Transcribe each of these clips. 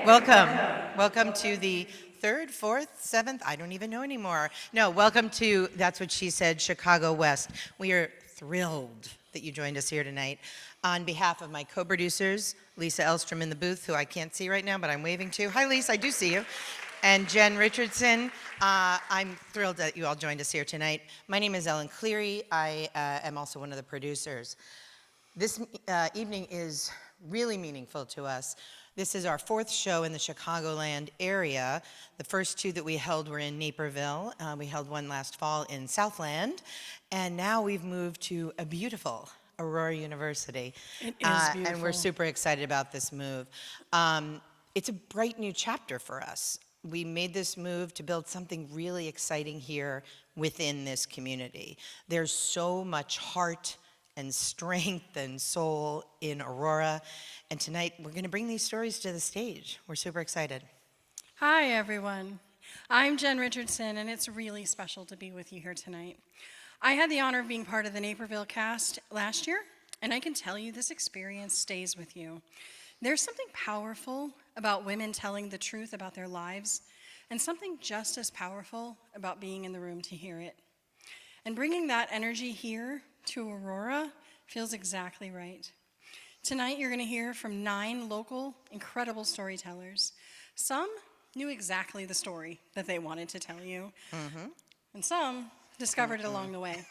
Welcome. Welcome to the third, fourth, seventh, I don't even know anymore. No, welcome to, that's what she said, Chicago West. We are thrilled that you joined us here tonight. On behalf of my co-producers, Lisa Elstrom in the booth, who I can't see right now, but I'm waving to. Hi, Lisa, I do see you. And Jen Richardson, I'm thrilled that you all joined us here tonight. My name is Ellen Cleary. I am also one of the producers. This evening is really meaningful to us. This is our fourth show in the Chicagoland area. The first two that we held were in Naperville. We held one last fall in Southland. And now we've moved to a beautiful Aurora University. It is beautiful. And we're super excited about this move. It's a bright new chapter for us. We made this move to build something really exciting here within this community. There's so much heart and strength and soul in Aurora. And tonight, we're gonna bring these stories to the stage. We're super excited. Hi, everyone. I'm Jen Richardson, and it's really special to be with you here tonight. I had the honor of being part of the Naperville cast last year, and I can tell you this experience stays with you. There's something powerful about women telling the truth about their lives, and something just as powerful about being in the room to hear it. And bringing that energy here to Aurora feels exactly right. Tonight, you're going to hear from 9 local, incredible storytellers. Some knew exactly the story that they wanted to tell you, and some discovered it along the way.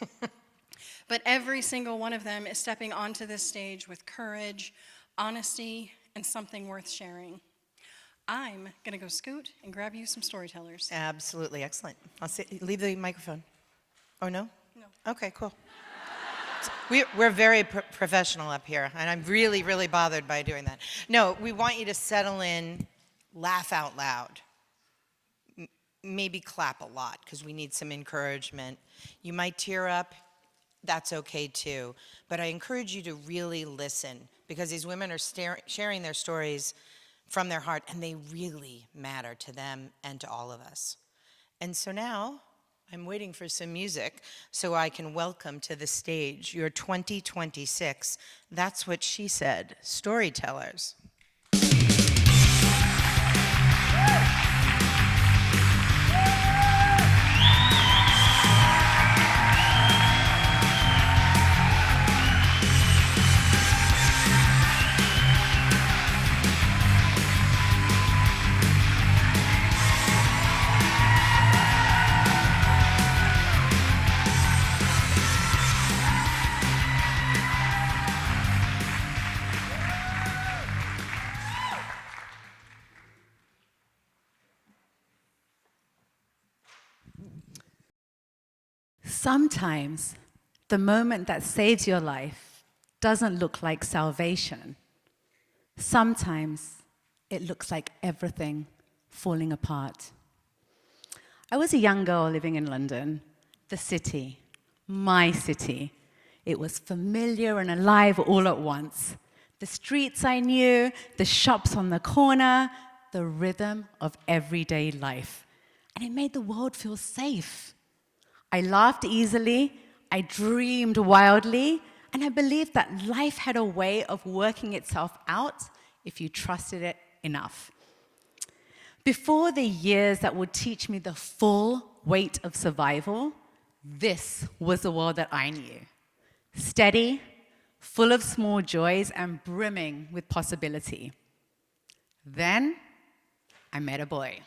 But every single one of them is stepping onto this stage with courage, honesty, and something worth sharing. I'm going to go scoot and grab you some storytellers. Absolutely, excellent. Leave the microphone. Oh, no? No. Okay, cool. We're very professional up here, and I'm really, really bothered by doing that. No, we want you to settle in, laugh out loud, maybe clap a lot, because we need some encouragement. You might tear up, that's okay too, but I encourage you to really listen, because these women are sharing their stories from their heart, and they really matter to them and to all of us. And so now, I'm waiting for some music so I can welcome to the stage your 2026, That's What She Said, storytellers. Sometimes the moment that saves your life doesn't look like salvation. Sometimes it looks like everything falling apart. I was a young girl living in London, the city, my city. It was familiar and alive all at once. The streets I knew, the shops on the corner, the rhythm of everyday life. And it made the world feel safe. I laughed easily, I dreamed wildly, and I believed that life had a way of working itself out if you trusted it enough. Before the years that would teach me the full weight of survival, this was the world that I knew. Steady, full of small joys, and brimming with possibility. Then, I met a boy.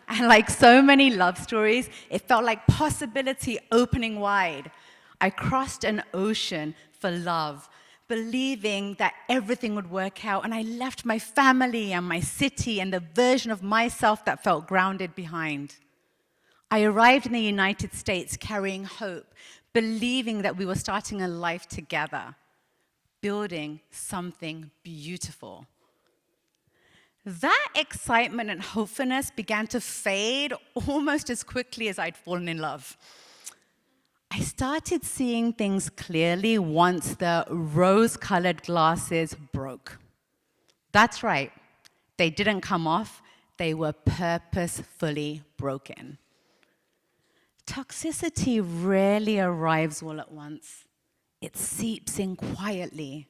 And like so many love stories, it felt like possibility opening wide. I crossed an ocean for love, believing that everything would work out, and I left my family and my city and the version of myself that felt grounded behind. I arrived in the United States carrying hope, believing that we were starting a life together, building something beautiful. That excitement and hopefulness began to fade almost as quickly as I'd fallen in love. I started seeing things clearly once the rose-colored glasses broke. That's right, they didn't come off, they were purposefully broken. Toxicity rarely arrives all at once. It seeps in quietly.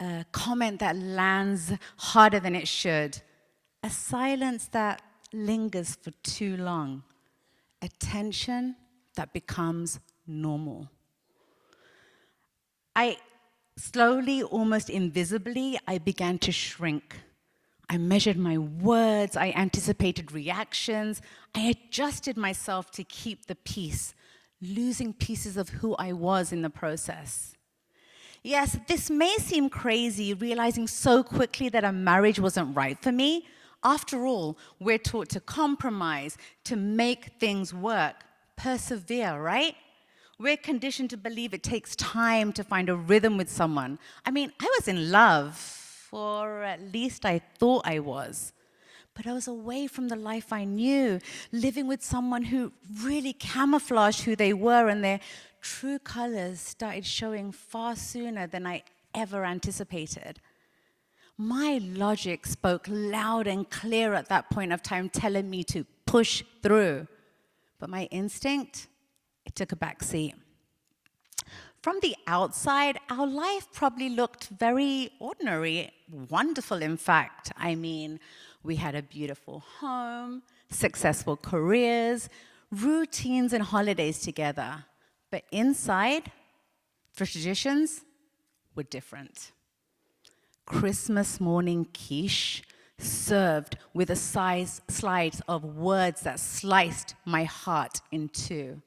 a comment that lands harder than it should, a silence that lingers for too long, a tension that becomes normal. Slowly, almost invisibly, I began to shrink. I measured my words, I anticipated reactions, I adjusted myself to keep the peace, losing pieces of who I was in the process. Yes, this may seem crazy, realizing so quickly that a marriage wasn't right for me. After all, we're taught to compromise, to make things work, persevere, right? We're conditioned to believe it takes time to find a rhythm with someone. I mean, I was in love, or at least I thought I was. But I was away from the life I knew, living with someone who really camouflaged who they were, and their true colors started showing far sooner than I ever anticipated. My logic spoke loud and clear at that point of time, telling me to push through. But my instinct, it took a back seat. From the outside, our life probably looked very ordinary, wonderful, in fact. I mean, we had a beautiful home, successful careers, routines and holidays together. But inside, the traditions were different. Christmas morning quiche served with a slice of words that sliced my heart in two.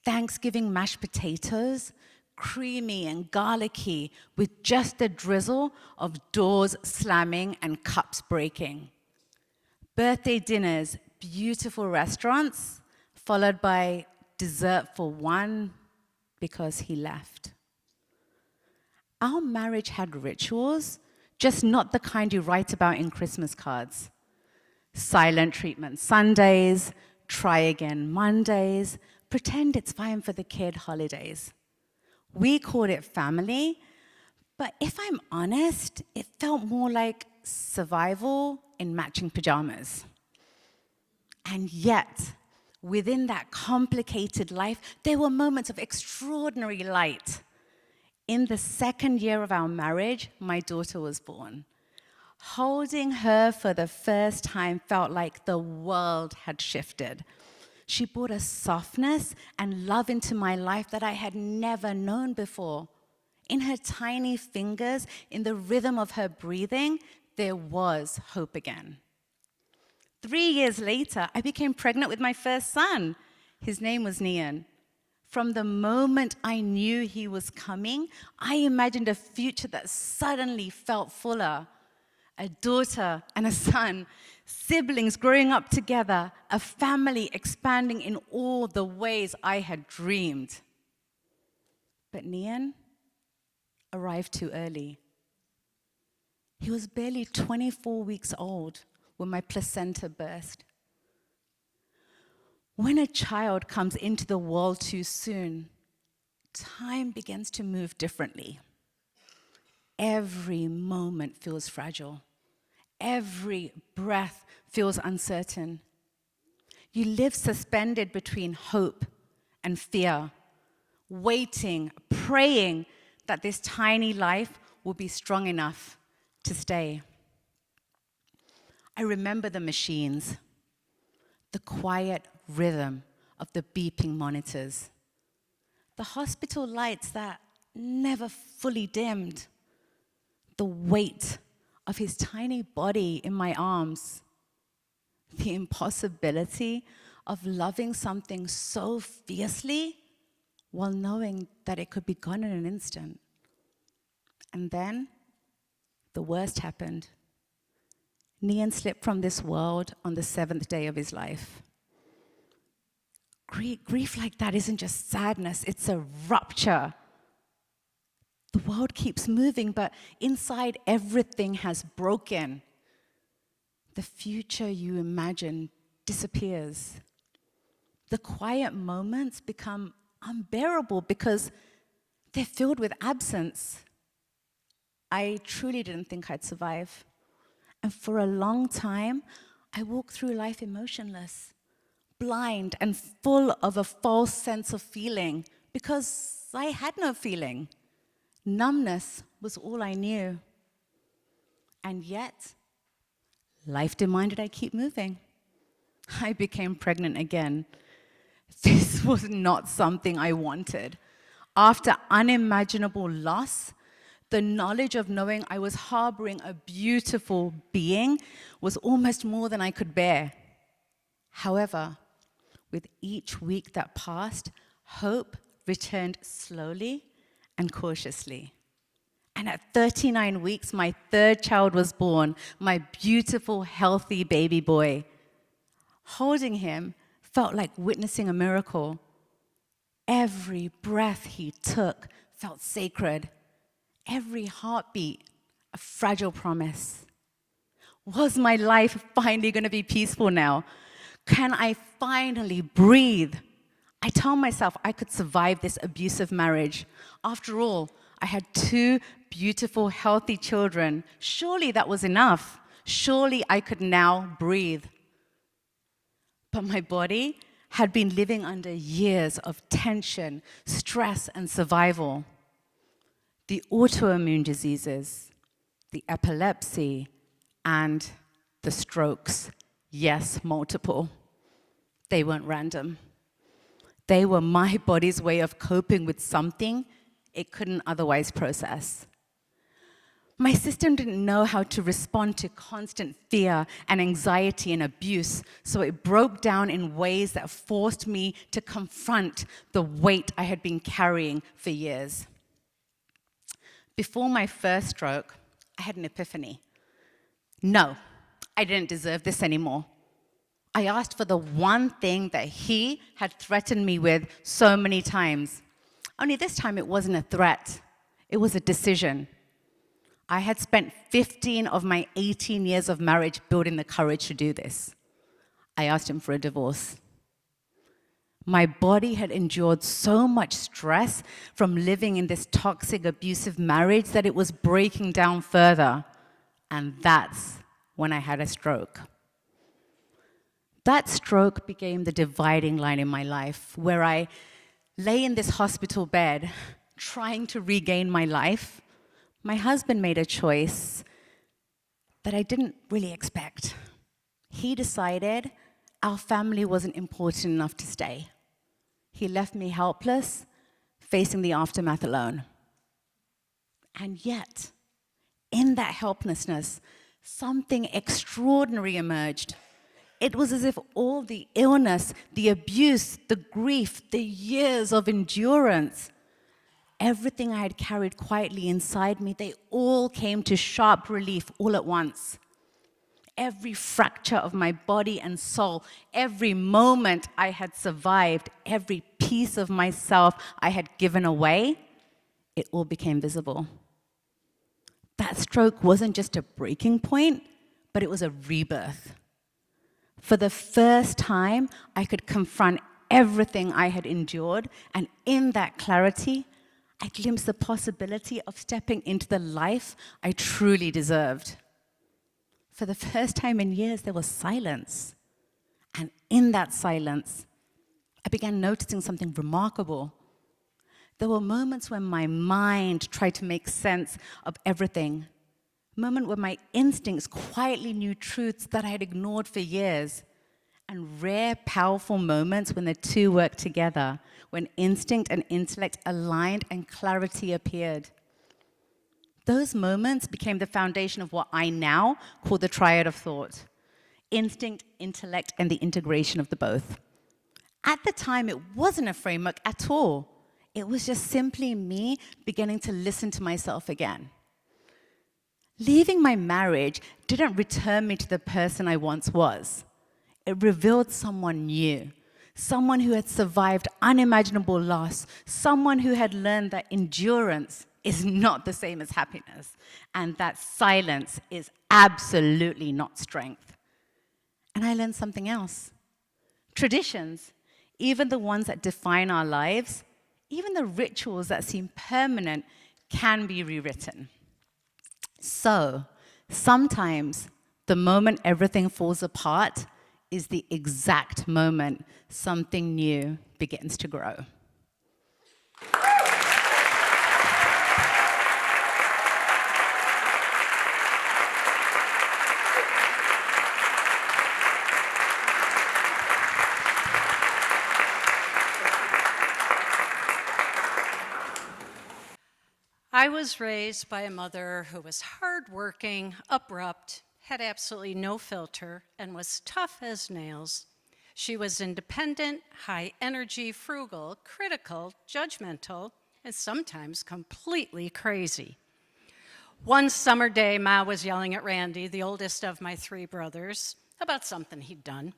Thanksgiving mashed potatoes, creamy and garlicky, with just a drizzle of doors slamming and cups breaking. Birthday dinners, beautiful restaurants, followed by dessert for one because he left. Our marriage had rituals, just not the kind you write about in Christmas cards. Silent treatment Sundays, try again Mondays, pretend it's fine for the kid holidays. We called it family, but if I'm honest, it felt more like survival in matching pajamas. And yet, within that complicated life, there were moments of extraordinary light. In the second year of our marriage, my daughter was born. Holding her for the first time felt like the world had shifted. She brought a softness and love into my life that I had never known before. In her tiny fingers, in the rhythm of her breathing, there was hope again. 3 years later, I became pregnant with my first son. His name was Nian. From the moment I knew he was coming, I imagined a future that suddenly felt fuller. A daughter and a son, siblings growing up together, a family expanding in all the ways I had dreamed. But Nian arrived too early. He was barely 24 weeks old when my placenta burst. When a child comes into the world too soon, time begins to move differently. Every moment feels fragile. Every breath feels uncertain. You live suspended between hope and fear, waiting, praying that this tiny life will be strong enough to stay. I remember the machines, the quiet rhythm of the beeping monitors, the hospital lights that never fully dimmed, the weight of his tiny body in my arms, the impossibility of loving something so fiercely while knowing that it could be gone in an instant. And then the worst happened. Nian slipped from this world on the 7th day of his life. Grief like that isn't just sadness, it's a rupture. The world keeps moving, but inside everything has broken. The future you imagine disappears. The quiet moments become unbearable because they're filled with absence. I truly didn't think I'd survive. And for a long time, I walked through life emotionless, blind and full of a false sense of feeling because I had no feeling. Numbness was all I knew. And yet, life demanded I keep moving. I became pregnant again. This was not something I wanted. After unimaginable loss, the knowledge of knowing I was harboring a beautiful being was almost more than I could bear. However, with each week that passed, hope returned slowly and cautiously. And at 39 weeks, my third child was born, my beautiful, healthy baby boy. Holding him felt like witnessing a miracle. Every breath he took felt sacred. Every heartbeat, a fragile promise. Was my life finally going to be peaceful now? Can I finally breathe? I told myself I could survive this abusive marriage. After all, I had 2 beautiful, healthy children. Surely that was enough. Surely I could now breathe. But my body had been living under years of tension, stress, and survival. The autoimmune diseases, the epilepsy, and the strokes. Yes, multiple. They weren't random. They were my body's way of coping with something it couldn't otherwise process. My system didn't know how to respond to constant fear and anxiety and abuse, so it broke down in ways that forced me to confront the weight I had been carrying for years. Before my first stroke, I had an epiphany. No, I didn't deserve this anymore. I asked for the one thing that he had threatened me with so many times. Only this time it wasn't a threat, it was a decision. I had spent 15 of my 18 years of marriage building the courage to do this. I asked him for a divorce. My body had endured so much stress from living in this toxic, abusive marriage that it was breaking down further. And that's when I had a stroke. That stroke became the dividing line in my life, where I lay in this hospital bed trying to regain my life. My husband made a choice that I didn't really expect. He decided our family wasn't important enough to stay. He left me helpless, facing the aftermath alone. And yet, in that helplessness, something extraordinary emerged. It was as if all the illness, the abuse, the grief, the years of endurance, everything I had carried quietly inside me, they all came to sharp relief all at once. Every fracture of my body and soul, every moment I had survived, every piece of myself I had given away, it all became visible. That stroke wasn't just a breaking point, but it was a rebirth. For the first time, I could confront everything I had endured, and in that clarity, I glimpsed the possibility of stepping into the life I truly deserved. For the first time in years, there was silence. And in that silence, I began noticing something remarkable. There were moments when my mind tried to make sense of everything. A moment where my instincts quietly knew truths that I had ignored for years. And rare, powerful moments when the two worked together, when instinct and intellect aligned and clarity appeared. Those moments became the foundation of what I now call the triad of thought: instinct, intellect, and the integration of the both. At the time, it wasn't a framework at all. It was just simply me beginning to listen to myself again. Leaving my marriage didn't return me to the person I once was. It revealed someone new, someone who had survived unimaginable loss, someone who had learned that endurance is not the same as happiness, and that silence is absolutely not strength. And I learned something else. Traditions, even the ones that define our lives, even the rituals that seem permanent, can be rewritten. So, sometimes the moment everything falls apart is the exact moment something new begins to grow. I was raised by a mother who was hardworking, abrupt, had absolutely no filter, and was tough as nails. She was independent, high energy, frugal, critical, judgmental, and sometimes completely crazy. One summer day, Ma was yelling at Randy, the oldest of my 3 brothers, about something he'd done.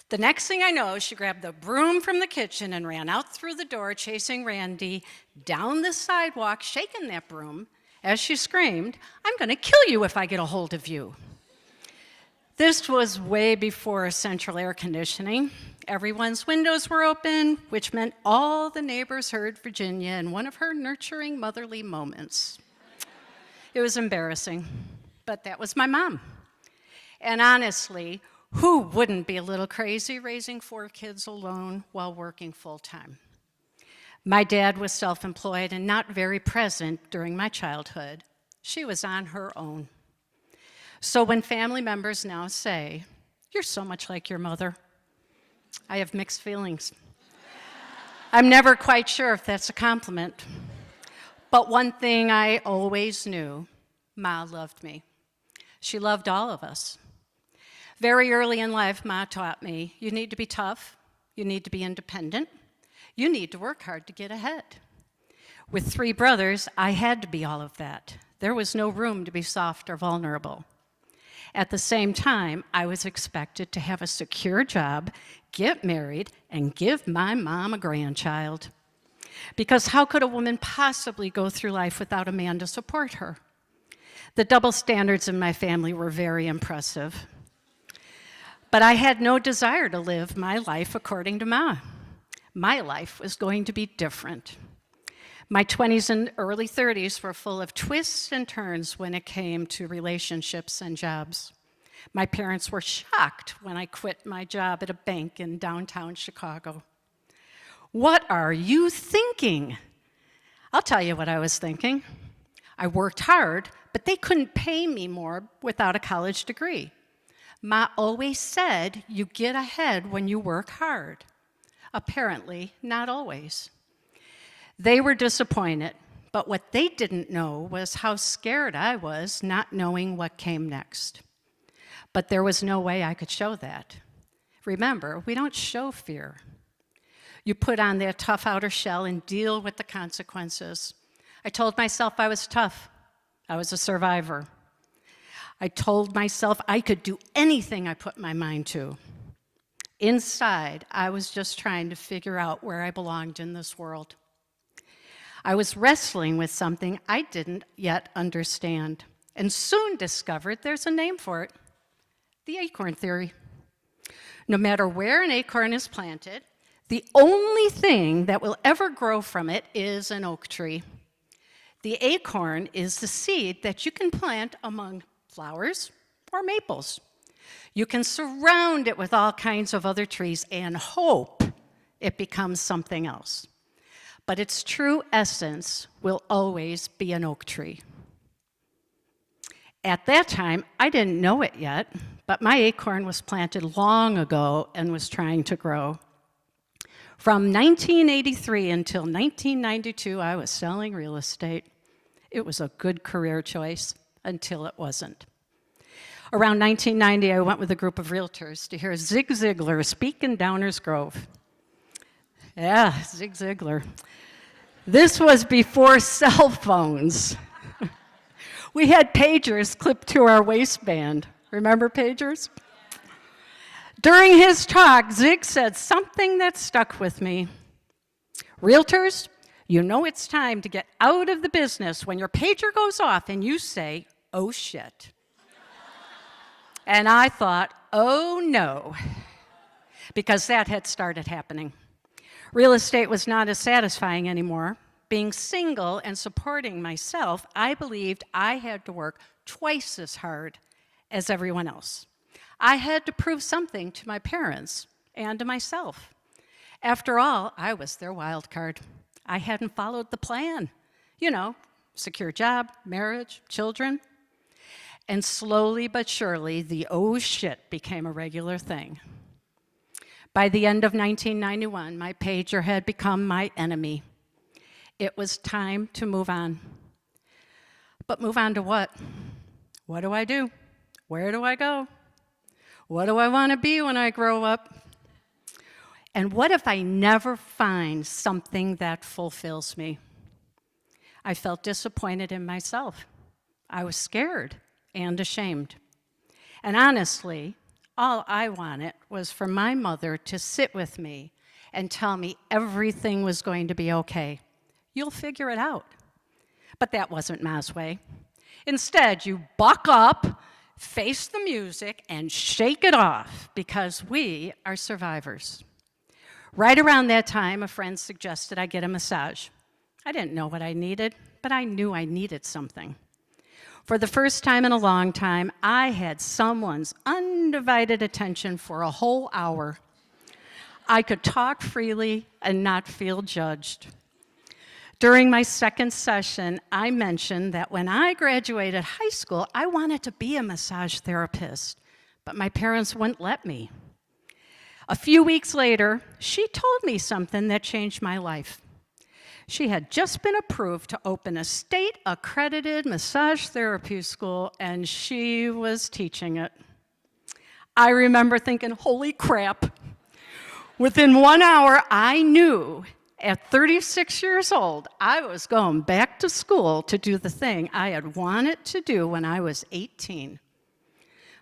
The next thing I know, she grabbed the broom from the kitchen and ran out through the door, chasing Randy down the sidewalk, shaking that broom as she screamed, "I'm going to kill you if I get a hold of you." This was way before central air conditioning. Everyone's windows were open, which meant all the neighbors heard Virginia in one of her nurturing motherly moments. It was embarrassing, but that was my mom. And honestly, who wouldn't be a little crazy raising 4 kids alone while working full-time? My dad was self-employed and not very present during my childhood. She was on her own. So when family members now say, "You're so much like your mother," I have mixed feelings. I'm never quite sure if that's a compliment. But one thing I always knew, Ma loved me. She loved all of us. Very early in life, Ma taught me, you need to be tough, you need to be independent, you need to work hard to get ahead. With 3 brothers, I had to be all of that. There was no room to be soft or vulnerable. At the same time, I was expected to have a secure job, get married, and give my mom a grandchild. Because how could a woman possibly go through life without a man to support her? The double standards in my family were very impressive. But I had no desire to live my life according to Ma. My life was going to be different. My 20s and early 30s were full of twists and turns when it came to relationships and jobs. My parents were shocked when I quit my job at a bank in downtown Chicago. "What are you thinking?" I'll tell you what I was thinking. I worked hard, but they couldn't pay me more without a college degree. Ma always said, you get ahead when you work hard. Apparently, not always. They were disappointed, but what they didn't know was how scared I was, not knowing what came next. But there was no way I could show that. Remember, we don't show fear. You put on that tough outer shell and deal with the consequences. I told myself I was tough. I was a survivor. I told myself I could do anything I put my mind to. Inside, I was just trying to figure out where I belonged in this world. I was wrestling with something I didn't yet understand, and soon discovered there's a name for it: the acorn theory. No matter where an acorn is planted, the only thing that will ever grow from it is an oak tree. The acorn is the seed that you can plant among flowers or maples. You can surround it with all kinds of other trees and hope it becomes something else. But its true essence will always be an oak tree. At that time, I didn't know it yet, but my acorn was planted long ago and was trying to grow. From 1983 until 1992, I was selling real estate. It was a good career choice until it wasn't. Around 1990, I went with a group of realtors to hear Zig Ziglar speak in Downers Grove. Yeah, Zig Ziglar. This was before cell phones. We had pagers clipped to our waistband. Remember pagers? During his talk, Zig said something that stuck with me. Realtors, you know it's time to get out of the business when your pager goes off and you say, "Oh shit." And I thought, oh no, because that had started happening. Real estate was not as satisfying anymore. Being single and supporting myself, I believed I had to work twice as hard as everyone else. I had to prove something to my parents and to myself. After all, I was their wild card. I hadn't followed the plan. You know, secure job, marriage, children. And slowly but surely, the oh shit became a regular thing. By the end of 1991, my pager had become my enemy. It was time to move on. But move on to what? What do I do? Where do I go? What do I want to be when I grow up? And what if I never find something that fulfills me? I felt disappointed in myself. I was scared and ashamed. And honestly, all I wanted was for my mother to sit with me and tell me everything was going to be okay. You'll figure it out. But that wasn't Ma's way. Instead, you buck up, face the music, and shake it off, because we are survivors. Right around that time, a friend suggested I get a massage. I didn't know what I needed, but I knew I needed something. For the first time in a long time, I had someone's undivided attention for a whole hour. I could talk freely and not feel judged. During my second session, I mentioned that when I graduated high school, I wanted to be a massage therapist, but my parents wouldn't let me. A few weeks later, she told me something that changed my life. She had just been approved to open a state-accredited massage therapy school, and she was teaching it. I remember thinking, holy crap. Within 1 hour, I knew at 36 years old, I was going back to school to do the thing I had wanted to do when I was 18.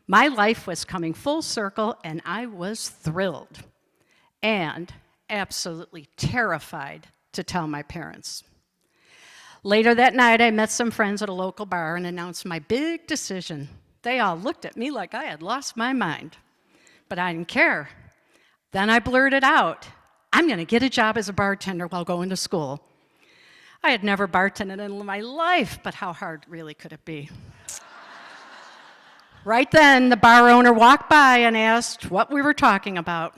My life was coming full circle, and I was thrilled and absolutely terrified to tell my parents. Later that night, I met some friends at a local bar and announced my big decision. They all looked at me like I had lost my mind, but I didn't care. Then I blurted out, I'm going to get a job as a bartender while going to school. I had never bartended in my life, but how hard really could it be? Right then, the bar owner walked by and asked what we were talking about.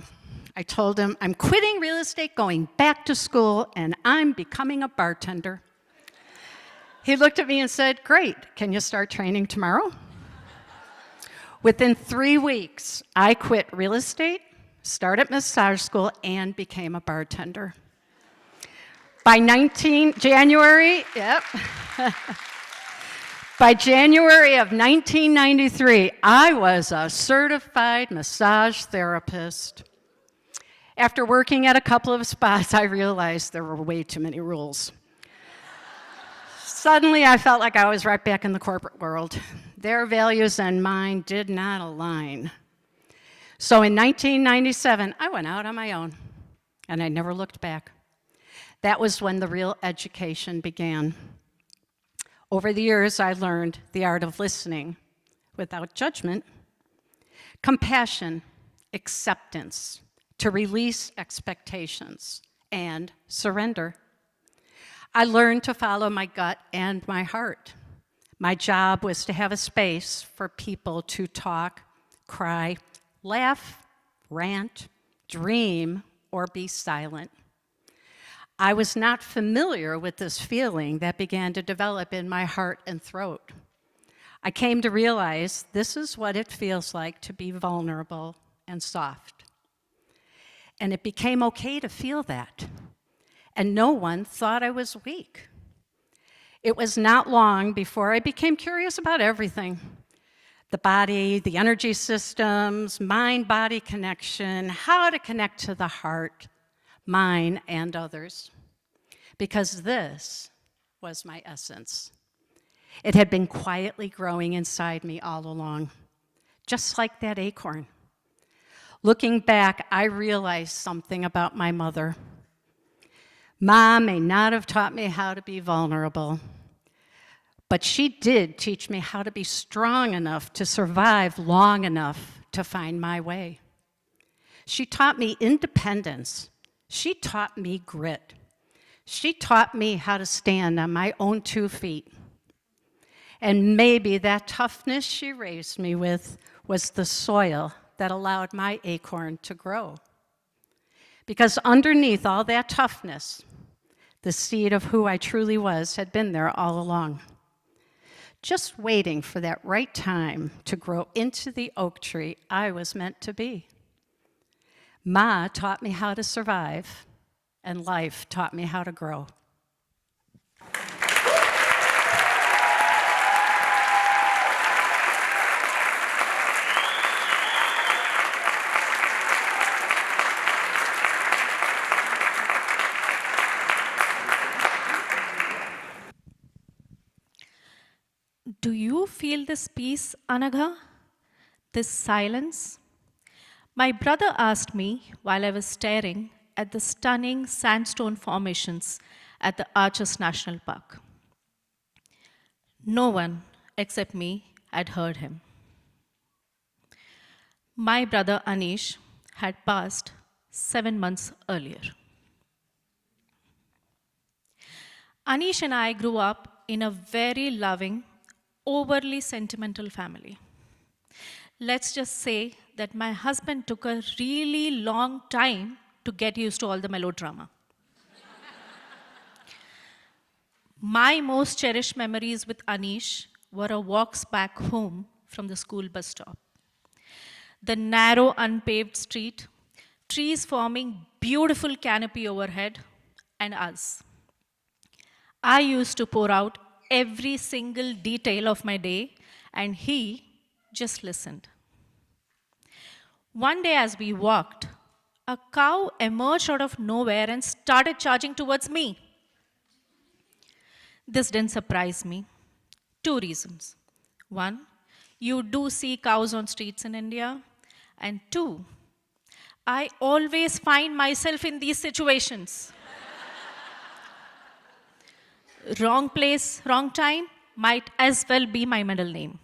I told him, I'm quitting real estate, going back to school, and I'm becoming a bartender. He looked at me and said, great, can you start training tomorrow? Within 3 weeks, I quit real estate, started massage school, and became a bartender. By January of 1993, I was a certified massage therapist. After working at a couple of spas, I realized there were way too many rules. Suddenly, I felt like I was right back in the corporate world. Their values and mine did not align. So in 1997, I went out on my own, and I never looked back. That was when the real education began. Over the years, I learned the art of listening without judgment, compassion, acceptance, to release expectations, and surrender. I learned to follow my gut and my heart. My job was to have a space for people to talk, cry, laugh, rant, dream, or be silent. I was not familiar with this feeling that began to develop in my heart and throat. I came to realize this is what it feels like to be vulnerable and soft. And it became okay to feel that. And no one thought I was weak. It was not long before I became curious about everything. The body, the energy systems, mind-body connection, how to connect to the heart, mine and others. Because this was my essence. It had been quietly growing inside me all along, just like that acorn. Looking back, I realized something about my mother. Mom may not have taught me how to be vulnerable, but she did teach me how to be strong enough to survive long enough to find my way. She taught me independence. She taught me grit. She taught me how to stand on my own 2 feet. And maybe that toughness she raised me with was the soil that allowed my acorn to grow. Because underneath all that toughness, the seed of who I truly was had been there all along, just waiting for that right time to grow into the oak tree I was meant to be. Ma taught me how to survive, and life taught me how to grow. feel this peace, Anagha? This silence? My brother asked me while I was staring at the stunning sandstone formations at the Arches National Park. No one except me had heard him. My brother Anish had passed 7 months earlier. Anish and I grew up in a very loving, overly sentimental family. Let's just say that my husband took a really long time to get used to all the melodrama. My most cherished memories with Anish were our walks back home from the school bus stop. The narrow, unpaved street, trees forming beautiful canopy overhead, and us. I used to pour out every single detail of my day, and he just listened. One day as we walked, a cow emerged out of nowhere and started charging towards me. This didn't surprise me. 2 reasons. 1, you do see cows on streets in India. And 2, I always find myself in these situations. Wrong place, wrong time might as well be my middle name.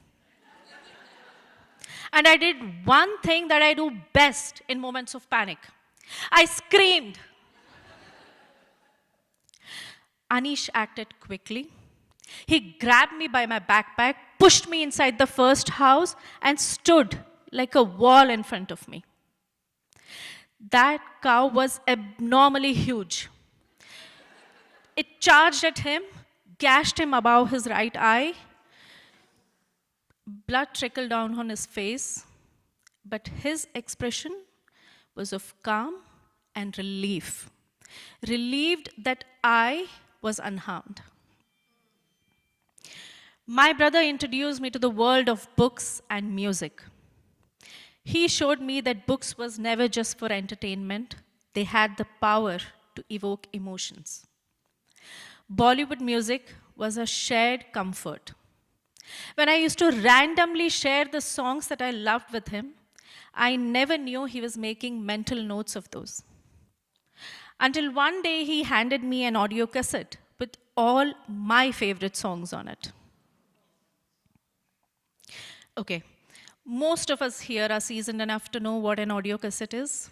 And I did one thing that I do best in moments of panic. I screamed. Anish acted quickly. He grabbed me by my backpack, pushed me inside the first house, and stood like a wall in front of me. That cow was abnormally huge. It charged at him, gashed him above his right eye. Blood trickled down on his face, but his expression was of calm and relief. Relieved that I was unharmed. My brother introduced me to the world of books and music. He showed me that books was never just for entertainment. They had the power to evoke emotions. Bollywood music was a shared comfort. When I used to randomly share the songs that I loved with him, I never knew he was making mental notes of those. Until one day he handed me an audio cassette with all my favorite songs on it. Okay, most of us here are seasoned enough to know what an audio cassette is.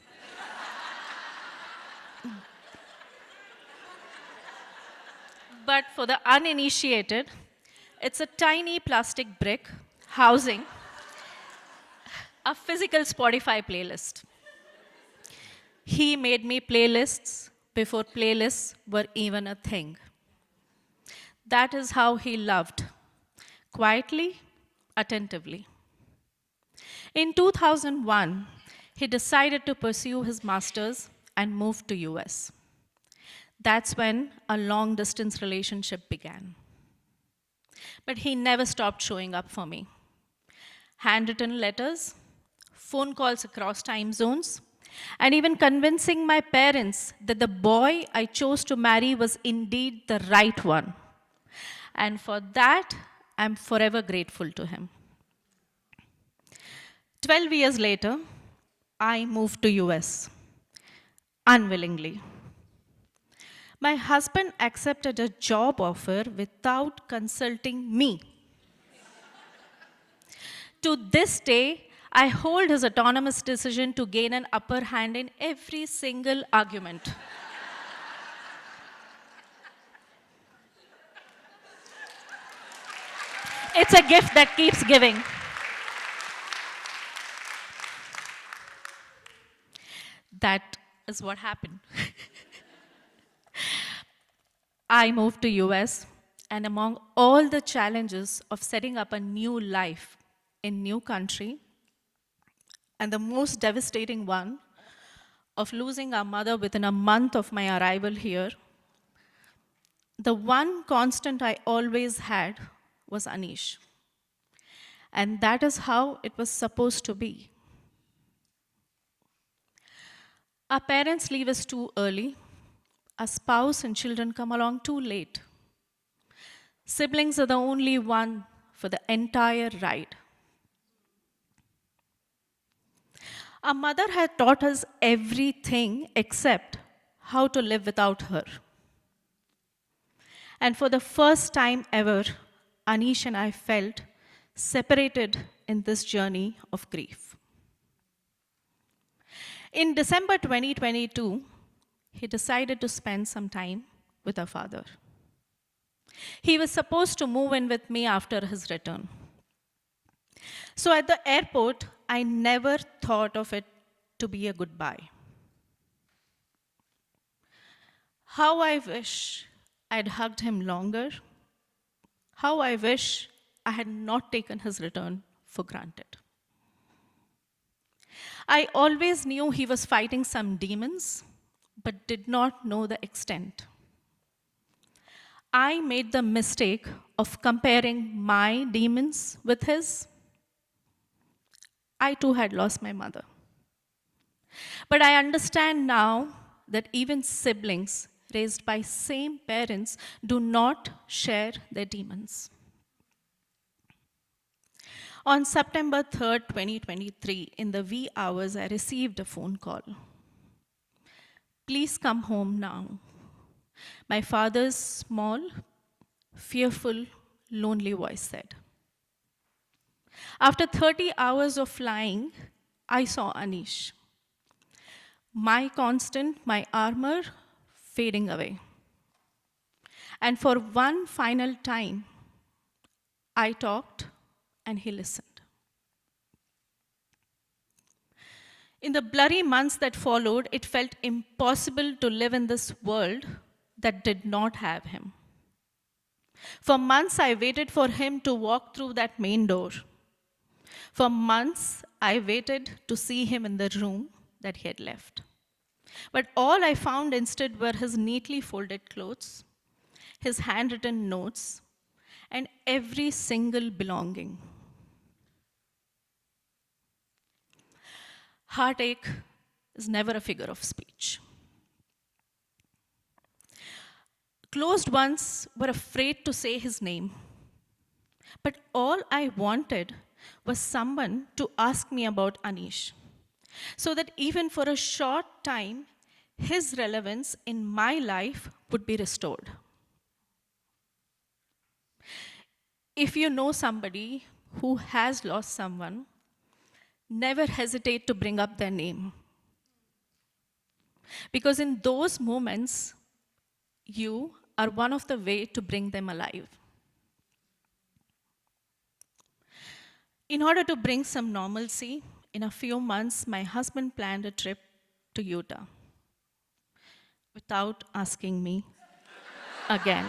But for the uninitiated, it's a tiny plastic brick housing a physical Spotify playlist. He made me playlists before playlists were even a thing. That is how he loved, quietly, attentively. In 2001, he decided to pursue his master's and moved to US. That's when a long-distance relationship began. But he never stopped showing up for me. Handwritten letters, phone calls across time zones, and even convincing my parents that the boy I chose to marry was indeed the right one. And for that, I'm forever grateful to him. 12 years later, I moved to US, unwillingly. My husband accepted a job offer without consulting me. To this day, I hold his autonomous decision to gain an upper hand in every single argument. It's a gift that keeps giving. That is what happened. I moved to US, and among all the challenges of setting up a new life in new country, and the most devastating one of losing our mother within a month of my arrival here, the one constant I always had was Anish. And that is how it was supposed to be. Our parents leave us too early. Our spouse and children come along too late. Siblings are the only one for the entire ride. Our mother had taught us everything except how to live without her. And for the first time ever, Anish and I felt separated in this journey of grief. In December 2022, he decided to spend some time with our father. He was supposed to move in with me after his return. So at the airport, I never thought of it to be a goodbye. How I wish I'd hugged him longer. How I wish I had not taken his return for granted. I always knew he was fighting some demons, but did not know the extent. I made the mistake of comparing my demons with his. I too had lost my mother. But I understand now that even siblings raised by same parents do not share their demons. On September 3rd, 2023, in the wee hours, I received a phone call. Please come home now. My father's small, fearful, lonely voice said. After 30 hours of flying, I saw Anish. My constant, my armor, fading away. And for one final time, I talked and he listened. In the blurry months that followed, it felt impossible to live in this world that did not have him. For months, I waited for him to walk through that main door. For months, I waited to see him in the room that he had left. But all I found instead were his neatly folded clothes, his handwritten notes, and every single belonging. Heartache is never a figure of speech. Closed ones were afraid to say his name. But all I wanted was someone to ask me about Anish, so that even for a short time, his relevance in my life would be restored. If you know somebody who has lost someone, never hesitate to bring up their name. Because in those moments, you are one of the way to bring them alive. In order to bring some normalcy, in a few months, my husband planned a trip to Utah without asking me again.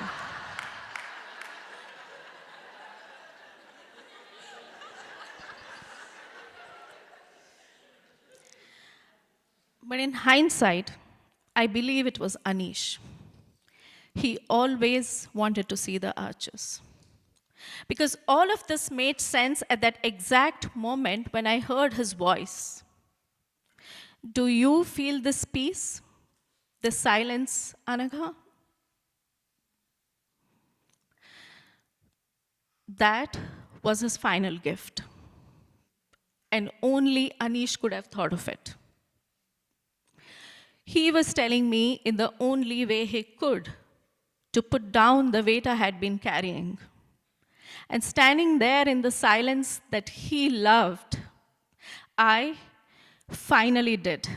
But in hindsight, I believe it was Anish. He always wanted to see the arches. Because all of this made sense at that exact moment when I heard his voice. Do you feel this peace, this silence, Anagha? That was his final gift. And only Anish could have thought of it. He was telling me in the only way he could to put down the weight I had been carrying. And standing there in the silence that he loved, I finally did.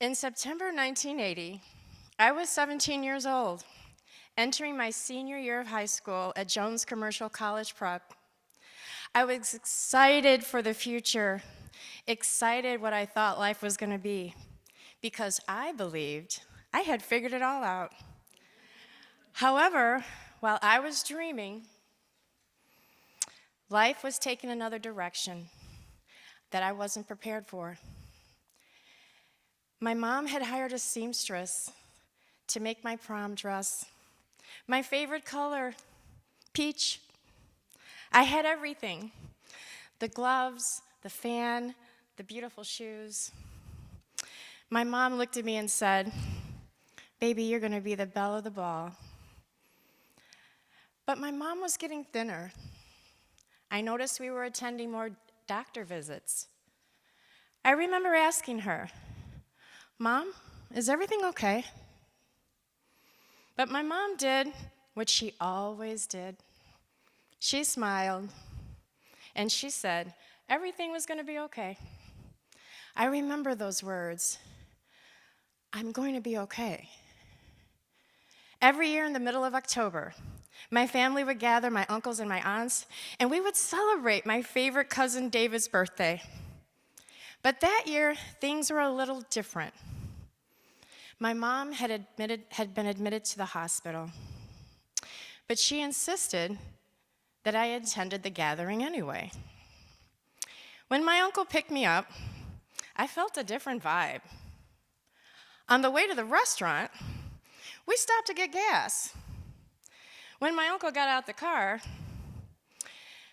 In September 1980, I was 17 years old, entering my senior year of high school at Jones Commercial College Prep. I was excited for the future, excited what I thought life was going to be, because I believed I had figured it all out. However, while I was dreaming, life was taking another direction that I wasn't prepared for. My mom had hired a seamstress to make my prom dress. My favorite color, peach. I had everything. The gloves, the fan, the beautiful shoes. My mom looked at me and said, "Baby, you're gonna be the belle of the ball." But my mom was getting thinner. I noticed we were attending more doctor visits. I remember asking her, "Mom, is everything okay?" But my mom did what she always did. She smiled, and she said everything was going to be okay. I remember those words, "I'm going to be okay." Every year in the middle of October, my family would gather, my uncles and my aunts, and we would celebrate my favorite cousin David's birthday. But that year, things were a little different. My mom had been admitted to the hospital, but she insisted that I attended the gathering anyway. When my uncle picked me up, I felt a different vibe. On the way to the restaurant, we stopped to get gas. When my uncle got out the car,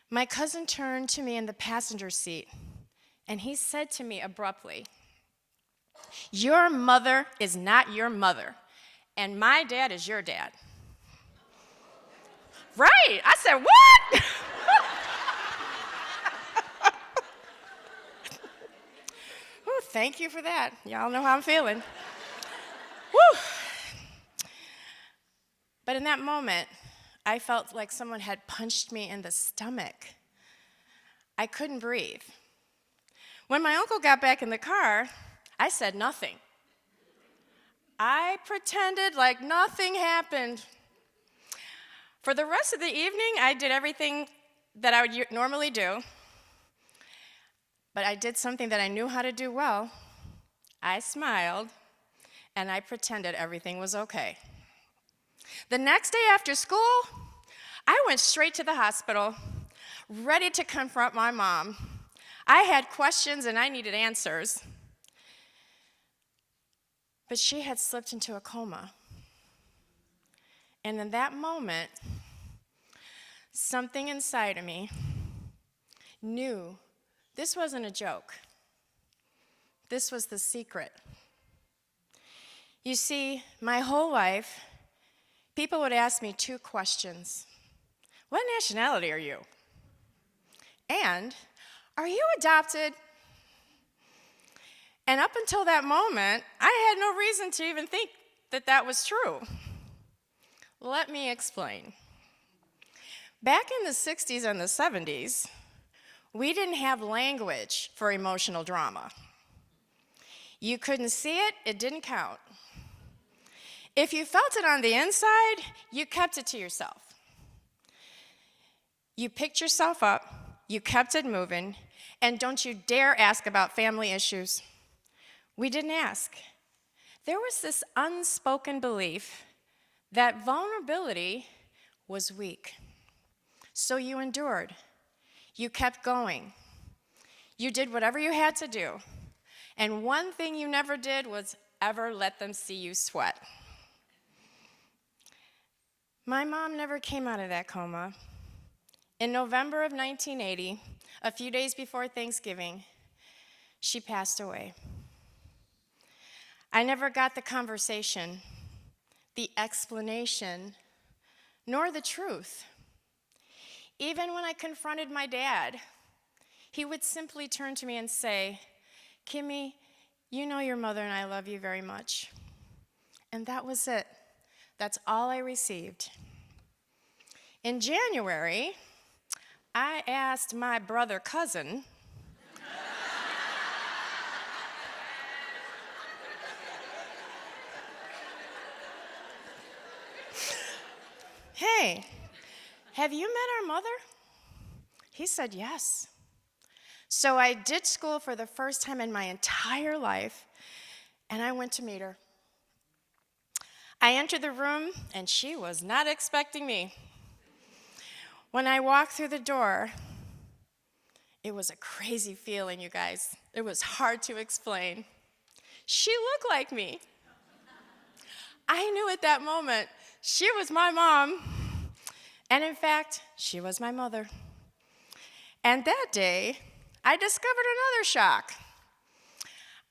my cousin turned to me in the passenger seat, and he said to me abruptly, "Your mother is not your mother, and my dad is your dad." Right, I said, "What?" Ooh, thank you for that. Y'all know how I'm feeling. Woo. But in that moment, I felt like someone had punched me in the stomach. I couldn't breathe. When my uncle got back in the car, I said nothing. I pretended like nothing happened. For the rest of the evening, I did everything that I would normally do, but I did something that I knew how to do well. I smiled, and I pretended everything was okay. The next day after school, I went straight to the hospital, ready to confront my mom. I had questions and I needed answers. But she had slipped into a coma. And in that moment, something inside of me knew this wasn't a joke. This was the secret. You see, my whole life, people would ask me two questions. What nationality are you? And, are you adopted? And up until that moment, I had no reason to even think that that was true. Let me explain. Back in the 60s and the 70s, we didn't have language for emotional drama. You couldn't see it, it didn't count. If you felt it on the inside, you kept it to yourself. You picked yourself up, you kept it moving, and don't you dare ask about family issues. We didn't ask. There was this unspoken belief that vulnerability was weak. So you endured. You kept going. You did whatever you had to do. And one thing you never did was ever let them see you sweat. My mom never came out of that coma. In November of 1980, a few days before Thanksgiving, she passed away. I never got the conversation, the explanation, nor the truth. Even when I confronted my dad, he would simply turn to me and say, "Kimmy, you know your mother and I love you very much." And that was it. That's all I received. In January, I asked my brother cousin, "Hey, have you met our mother?" He said yes. So I ditched school for the first time in my entire life, and I went to meet her. I entered the room, and she was not expecting me. When I walked through the door, it was a crazy feeling, you guys. It was hard to explain. She looked like me. I knew at that moment she was my mom. And in fact, she was my mother. And that day, I discovered another shock.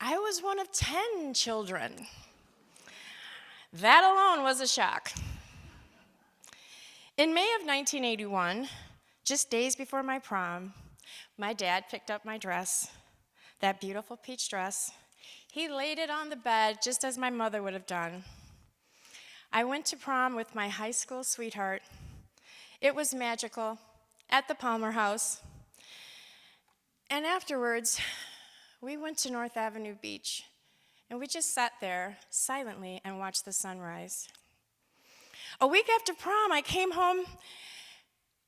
I was one of 10 children. That alone was a shock. In May of 1981, just days before my prom, my dad picked up my dress, that beautiful peach dress. He laid it on the bed just as my mother would have done. I went to prom with my high school sweetheart. It was magical at the Palmer House. And afterwards, we went to North Avenue Beach, and we just sat there silently and watched the sunrise. A week after prom, I came home.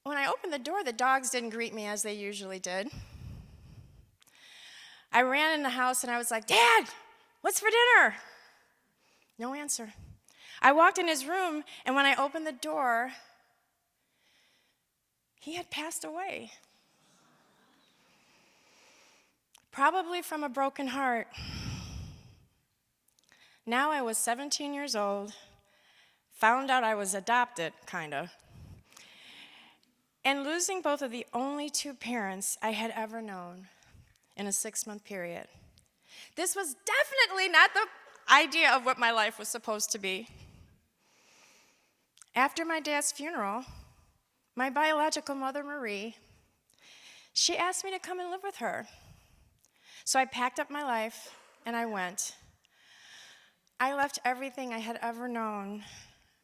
When I opened the door, the dogs didn't greet me as they usually did. I ran in the house and I was like, "Dad, what's for dinner?" No answer. I walked in his room, and when I opened the door, he had passed away. Probably from a broken heart. Now I was 17 years old, found out I was adopted, kinda, and losing both of the only two parents I had ever known in a 6-month period. This was definitely not the idea of what my life was supposed to be. After my dad's funeral, my biological mother, Marie, she asked me to come and live with her. So I packed up my life and I went. I left everything I had ever known,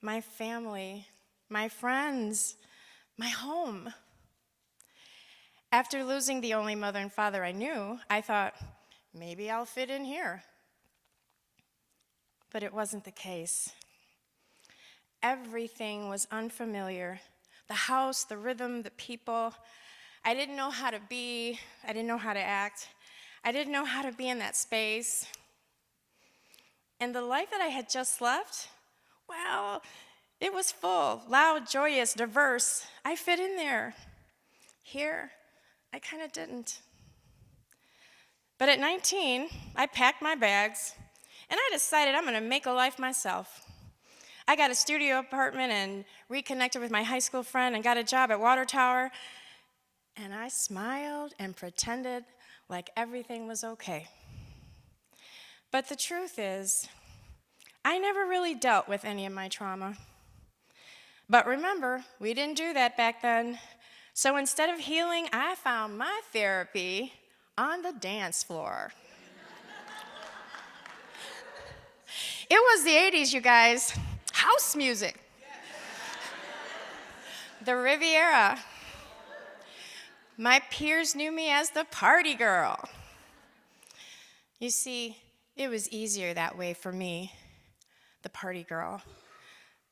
my family, my friends, my home. After losing the only mother and father I knew, I thought, maybe I'll fit in here. But it wasn't the case. Everything was unfamiliar. The house, the rhythm, the people. I didn't know how to be. I didn't know how to act. I didn't know how to be in that space. And the life that I had just left, well, it was full, loud, joyous, diverse. I fit in there. Here, I kind of didn't. But at 19, I packed my bags, and I decided I'm going to make a life myself. I got a studio apartment and reconnected with my high school friend and got a job at Water Tower. And I smiled and pretended like everything was okay. But the truth is, I never really dealt with any of my trauma. But remember, we didn't do that back then. So instead of healing, I found my therapy on the dance floor. It was the 80s, you guys. House music. The Riviera. My peers knew me as the party girl. You see, it was easier that way for me, the party girl,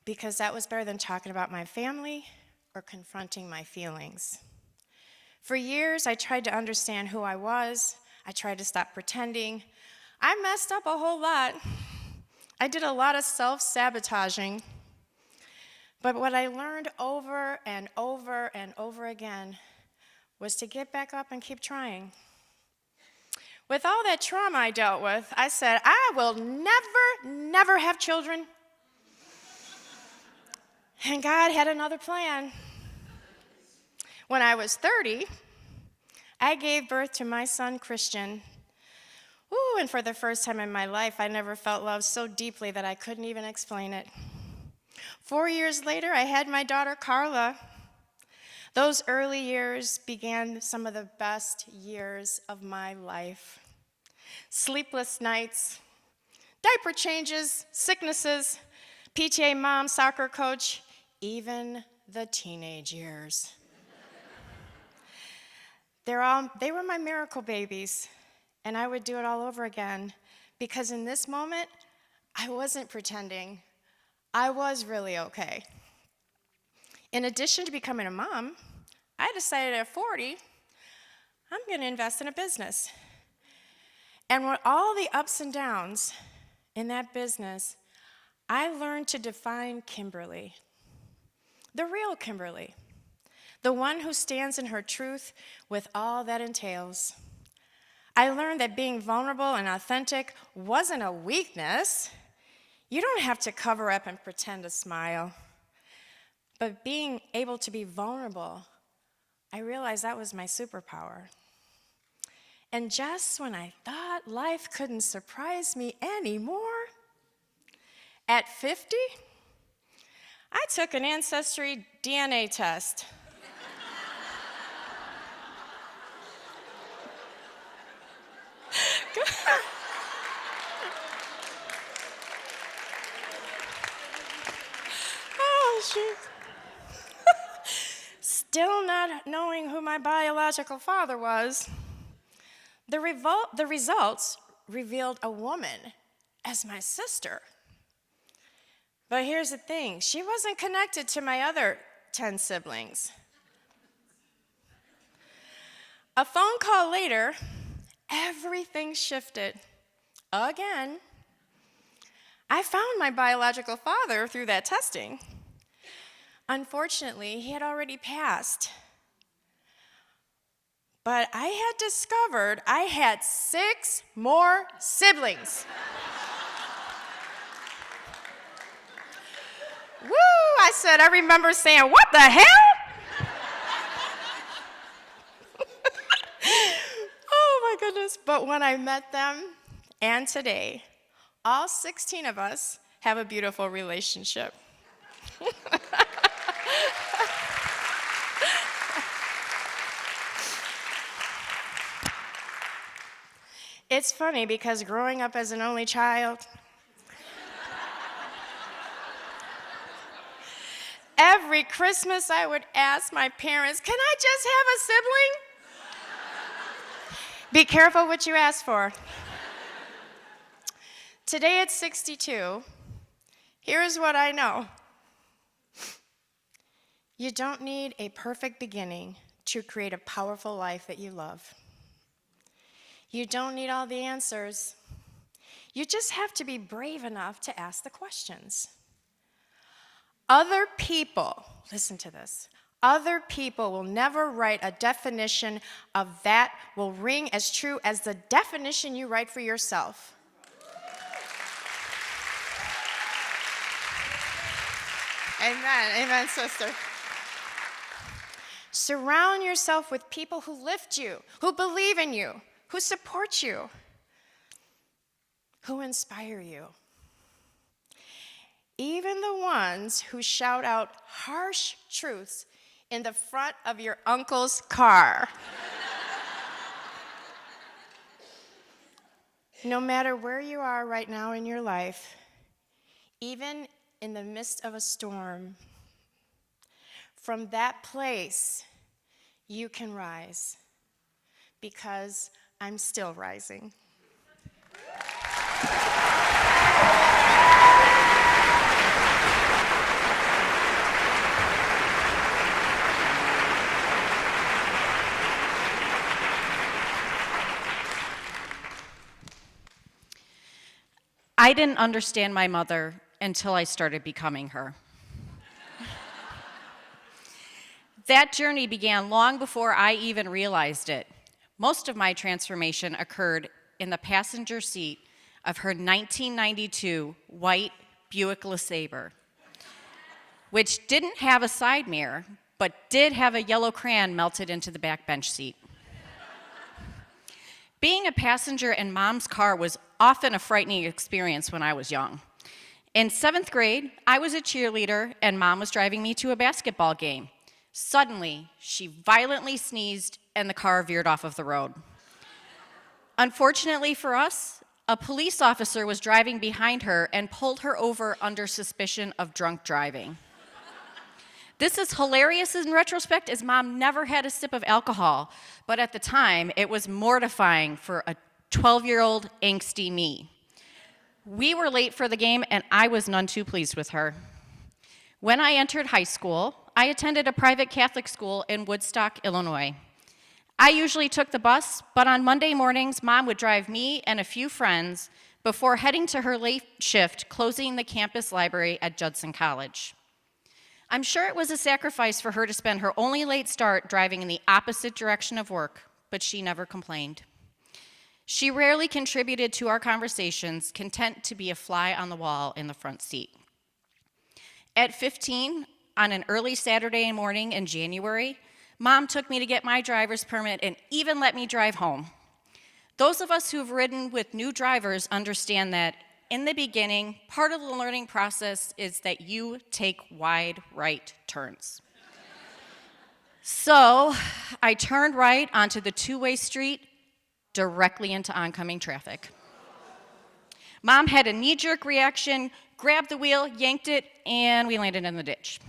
because that was better than talking about my family or confronting my feelings. For years, I tried to understand who I was. I tried to stop pretending. I messed up a whole lot. I did a lot of self-sabotaging. But what I learned over and over and over again was to get back up and keep trying. With all that trauma I dealt with, I said, I will never have children. And God had another plan. When I was 30, I gave birth to my son, Krishnan. Ooh, and for the first time in my life, I never felt love so deeply that I couldn't even explain it. 4 years later, I had my daughter, Carla. Those early years began some of the best years of my life. Sleepless nights, diaper changes, sicknesses, PTA mom, soccer coach, even the teenage years. They were my miracle babies, and I would do it all over again, because in this moment, I wasn't pretending. I was really okay. In addition to becoming a mom, I decided at 40, I'm going to invest in a business. And with all the ups and downs in that business, I learned to define Kimberly, the real Kimberly, the one who stands in her truth with all that entails. I learned that being vulnerable and authentic wasn't a weakness. You don't have to cover up and pretend to smile. But being able to be vulnerable, I realized that was my superpower. And just when I thought life couldn't surprise me anymore, at 50, I took an ancestry DNA test. Oh, shoot. Still not knowing who my biological father was, the results revealed a woman as my sister. But here's the thing, she wasn't connected to my other 10 siblings. A phone call later, everything shifted again. I found my biological father through that testing. Unfortunately, he had already passed. But I had discovered I had 6 more siblings. Woo! I said, I remember saying, what the hell? Oh my goodness. But when I met them, and today, all 16 of us have a beautiful relationship. It's funny because growing up as an only child, every Christmas I would ask my parents, can I just have a sibling? Be careful what you ask for. Today at 62, here's what I know. You don't need a perfect beginning to create a powerful life that you love. You don't need all the answers. You just have to be brave enough to ask the questions. Other people, listen to this, other people will never write a definition of that will ring as true as the definition you write for yourself. Amen, amen, sister. Surround yourself with people who lift you, who believe in you, who support you, who inspire you. Even the ones who shout out harsh truths in the front of your uncle's car. No matter where you are right now in your life, even in the midst of a storm, from that place, you can rise, because I'm still rising. I didn't understand my mother until I started becoming her. That journey began long before I even realized it. Most of my transformation occurred in the passenger seat of her 1992 white Buick LeSabre, which didn't have a side mirror, but did have a yellow crayon melted into the back bench seat. Being a passenger in Mom's car was often a frightening experience when I was young. In 7th grade, I was a cheerleader and Mom was driving me to a basketball game. Suddenly, she violently sneezed and the car veered off of the road. Unfortunately for us, a police officer was driving behind her and pulled her over under suspicion of drunk driving. This is hilarious in retrospect, as Mom never had a sip of alcohol, but at the time, it was mortifying for a 12-year-old angsty me. We were late for the game, and I was none too pleased with her. When I entered high school, I attended a private Catholic school in Woodstock, Illinois. I usually took the bus, but on Monday mornings, Mom would drive me and a few friends before heading to her late shift, closing the campus library at Judson College. I'm sure it was a sacrifice for her to spend her only late start driving in the opposite direction of work, but she never complained. She rarely contributed to our conversations, content to be a fly on the wall in the front seat. At 15, on an early Saturday morning in January, Mom took me to get my driver's permit and even let me drive home. Those of us who've ridden with new drivers understand that in the beginning, part of the learning process is that you take wide right turns. So I turned right onto the two-way street directly into oncoming traffic. Mom had a knee-jerk reaction, grabbed the wheel, yanked it, and we landed in the ditch.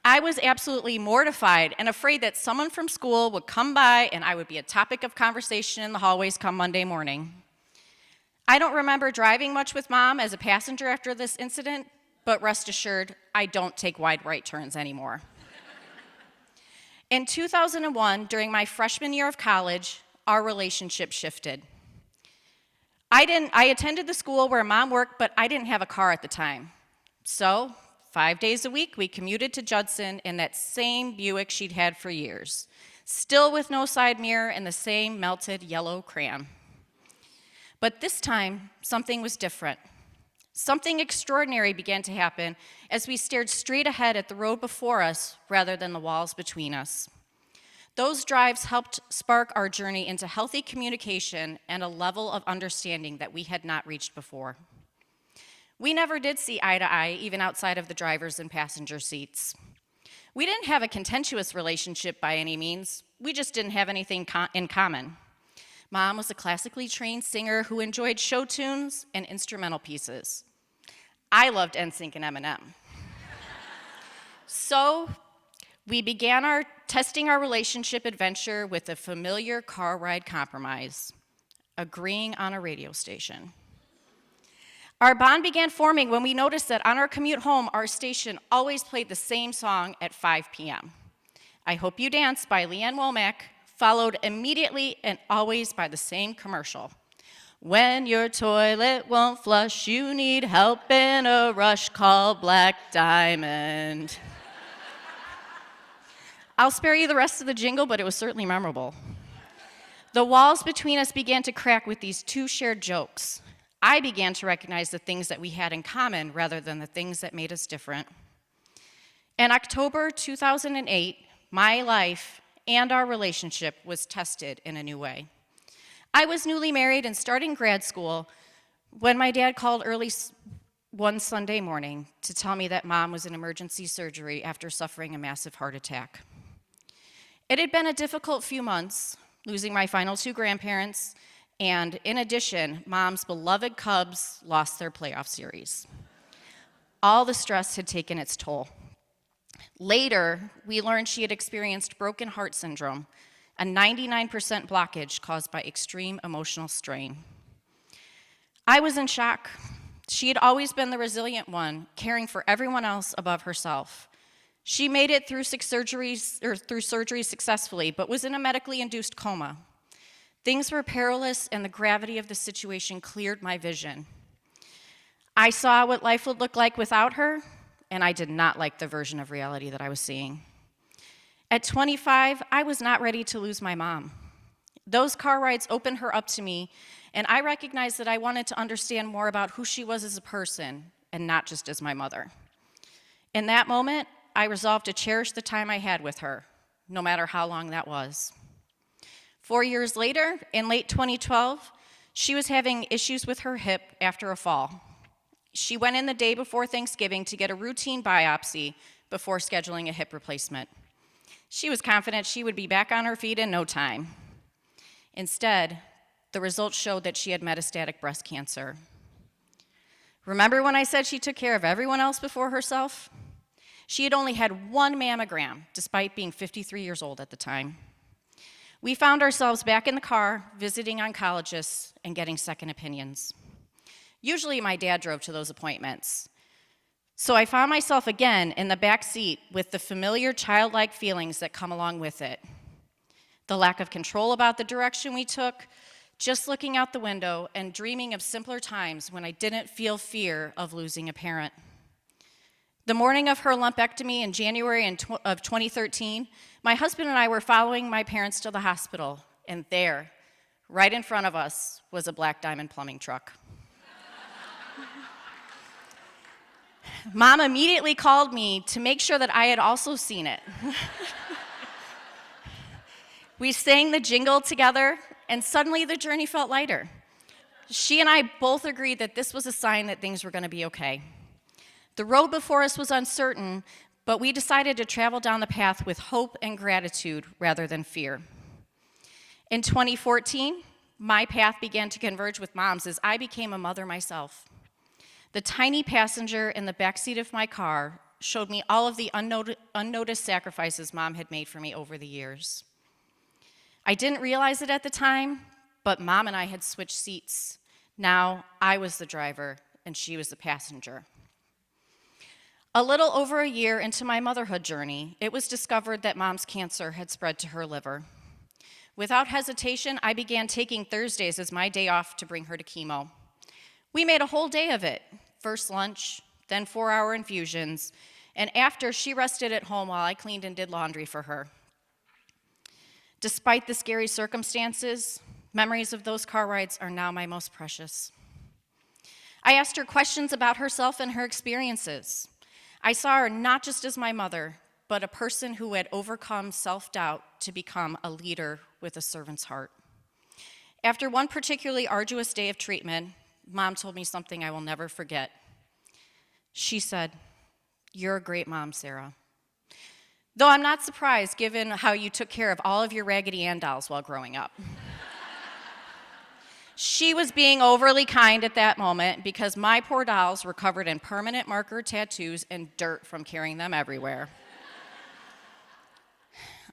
I was absolutely mortified and afraid that someone from school would come by and I would be a topic of conversation in the hallways come Monday morning. I don't remember driving much with Mom as a passenger after this incident, but rest assured, I don't take wide right turns anymore. In 2001, during my freshman year of college, our relationship shifted. I attended the school where Mom worked, but I didn't have a car at the time. So, 5 days a week, we commuted to Judson in that same Buick she'd had for years, still with no side mirror and the same melted yellow crayon. But this time, something was different. Something extraordinary began to happen as we stared straight ahead at the road before us rather than the walls between us. Those drives helped spark our journey into healthy communication and a level of understanding that we had not reached before. We never did see eye to eye, even outside of the driver's and passenger seats. We didn't have a contentious relationship by any means. We just didn't have anything in common. Mom was a classically trained singer who enjoyed show tunes and instrumental pieces. I loved NSYNC and Eminem. So we began testing our relationship adventure with a familiar car ride compromise, agreeing on a radio station. Our bond began forming when we noticed that on our commute home, our station always played the same song at 5 p.m. I Hope You Dance by Leanne Womack, followed immediately and always by the same commercial. When your toilet won't flush, you need help in a rush, call Black Diamond. I'll spare you the rest of the jingle, but it was certainly memorable. The walls between us began to crack with these two shared jokes. I began to recognize the things that we had in common rather than the things that made us different. In October 2008, my life and our relationship was tested in a new way. I was newly married and starting grad school when my dad called early one Sunday morning to tell me that Mom was in emergency surgery after suffering a massive heart attack. It had been a difficult few months, losing my final two grandparents, and in addition, Mom's beloved Cubs lost their playoff series. All the stress had taken its toll. Later, we learned she had experienced broken heart syndrome, a 99% blockage caused by extreme emotional strain. I was in shock. She had always been the resilient one, caring for everyone else above herself. She made it through surgery successfully, but was in a medically induced coma. Things were perilous, and the gravity of the situation cleared my vision. I saw what life would look like without her, and I did not like the version of reality that I was seeing. At 25, I was not ready to lose my mom. Those car rides opened her up to me, and I recognized that I wanted to understand more about who she was as a person, and not just as my mother. In that moment, I resolved to cherish the time I had with her, no matter how long that was. 4 years later, in late 2012, she was having issues with her hip after a fall. She went in the day before Thanksgiving to get a routine biopsy before scheduling a hip replacement. She was confident she would be back on her feet in no time. Instead, the results showed that she had metastatic breast cancer. Remember when I said she took care of everyone else before herself? She had only had one mammogram, despite being 53 years old at the time. We found ourselves back in the car, visiting oncologists and getting second opinions. Usually my dad drove to those appointments. So I found myself again in the back seat with the familiar childlike feelings that come along with it. The lack of control about the direction we took, just looking out the window and dreaming of simpler times when I didn't feel fear of losing a parent. The morning of her lumpectomy in January of 2013, my husband and I were following my parents to the hospital, and there, Right in front of us was a black diamond plumbing truck. Mom immediately called me to make sure that I had also seen it. We sang the jingle together, and suddenly the journey felt lighter. She and I both agreed that this was a sign that things were going to be okay. The road before us was uncertain, but we decided to travel down the path with hope and gratitude rather than fear. In 2014, my path began to converge with Mom's as I became a mother myself. The tiny passenger in the backseat of my car showed me all of the unnoticed sacrifices Mom had made for me over the years. I didn't realize it at the time, but Mom and I had switched seats. Now I was the driver and she was the passenger. A little over a year into my motherhood journey, it was discovered that Mom's cancer had spread to her liver. Without hesitation, I began taking Thursdays as my day off to bring her to chemo. We made a whole day of it. First lunch, then 4-hour infusions, and after, she rested at home while I cleaned and did laundry for her. Despite the scary circumstances, memories of those car rides are now my most precious. I asked her questions about herself and her experiences. I saw her not just as my mother, but a person who had overcome self-doubt to become a leader with a servant's heart. After one particularly arduous day of treatment, Mom told me something I will never forget. She said, "You're a great mom, Sarah." Though I'm not surprised given how you took care of all of your Raggedy Ann dolls while growing up. She was being overly kind at that moment because my poor dolls were covered in permanent marker tattoos and dirt from carrying them everywhere.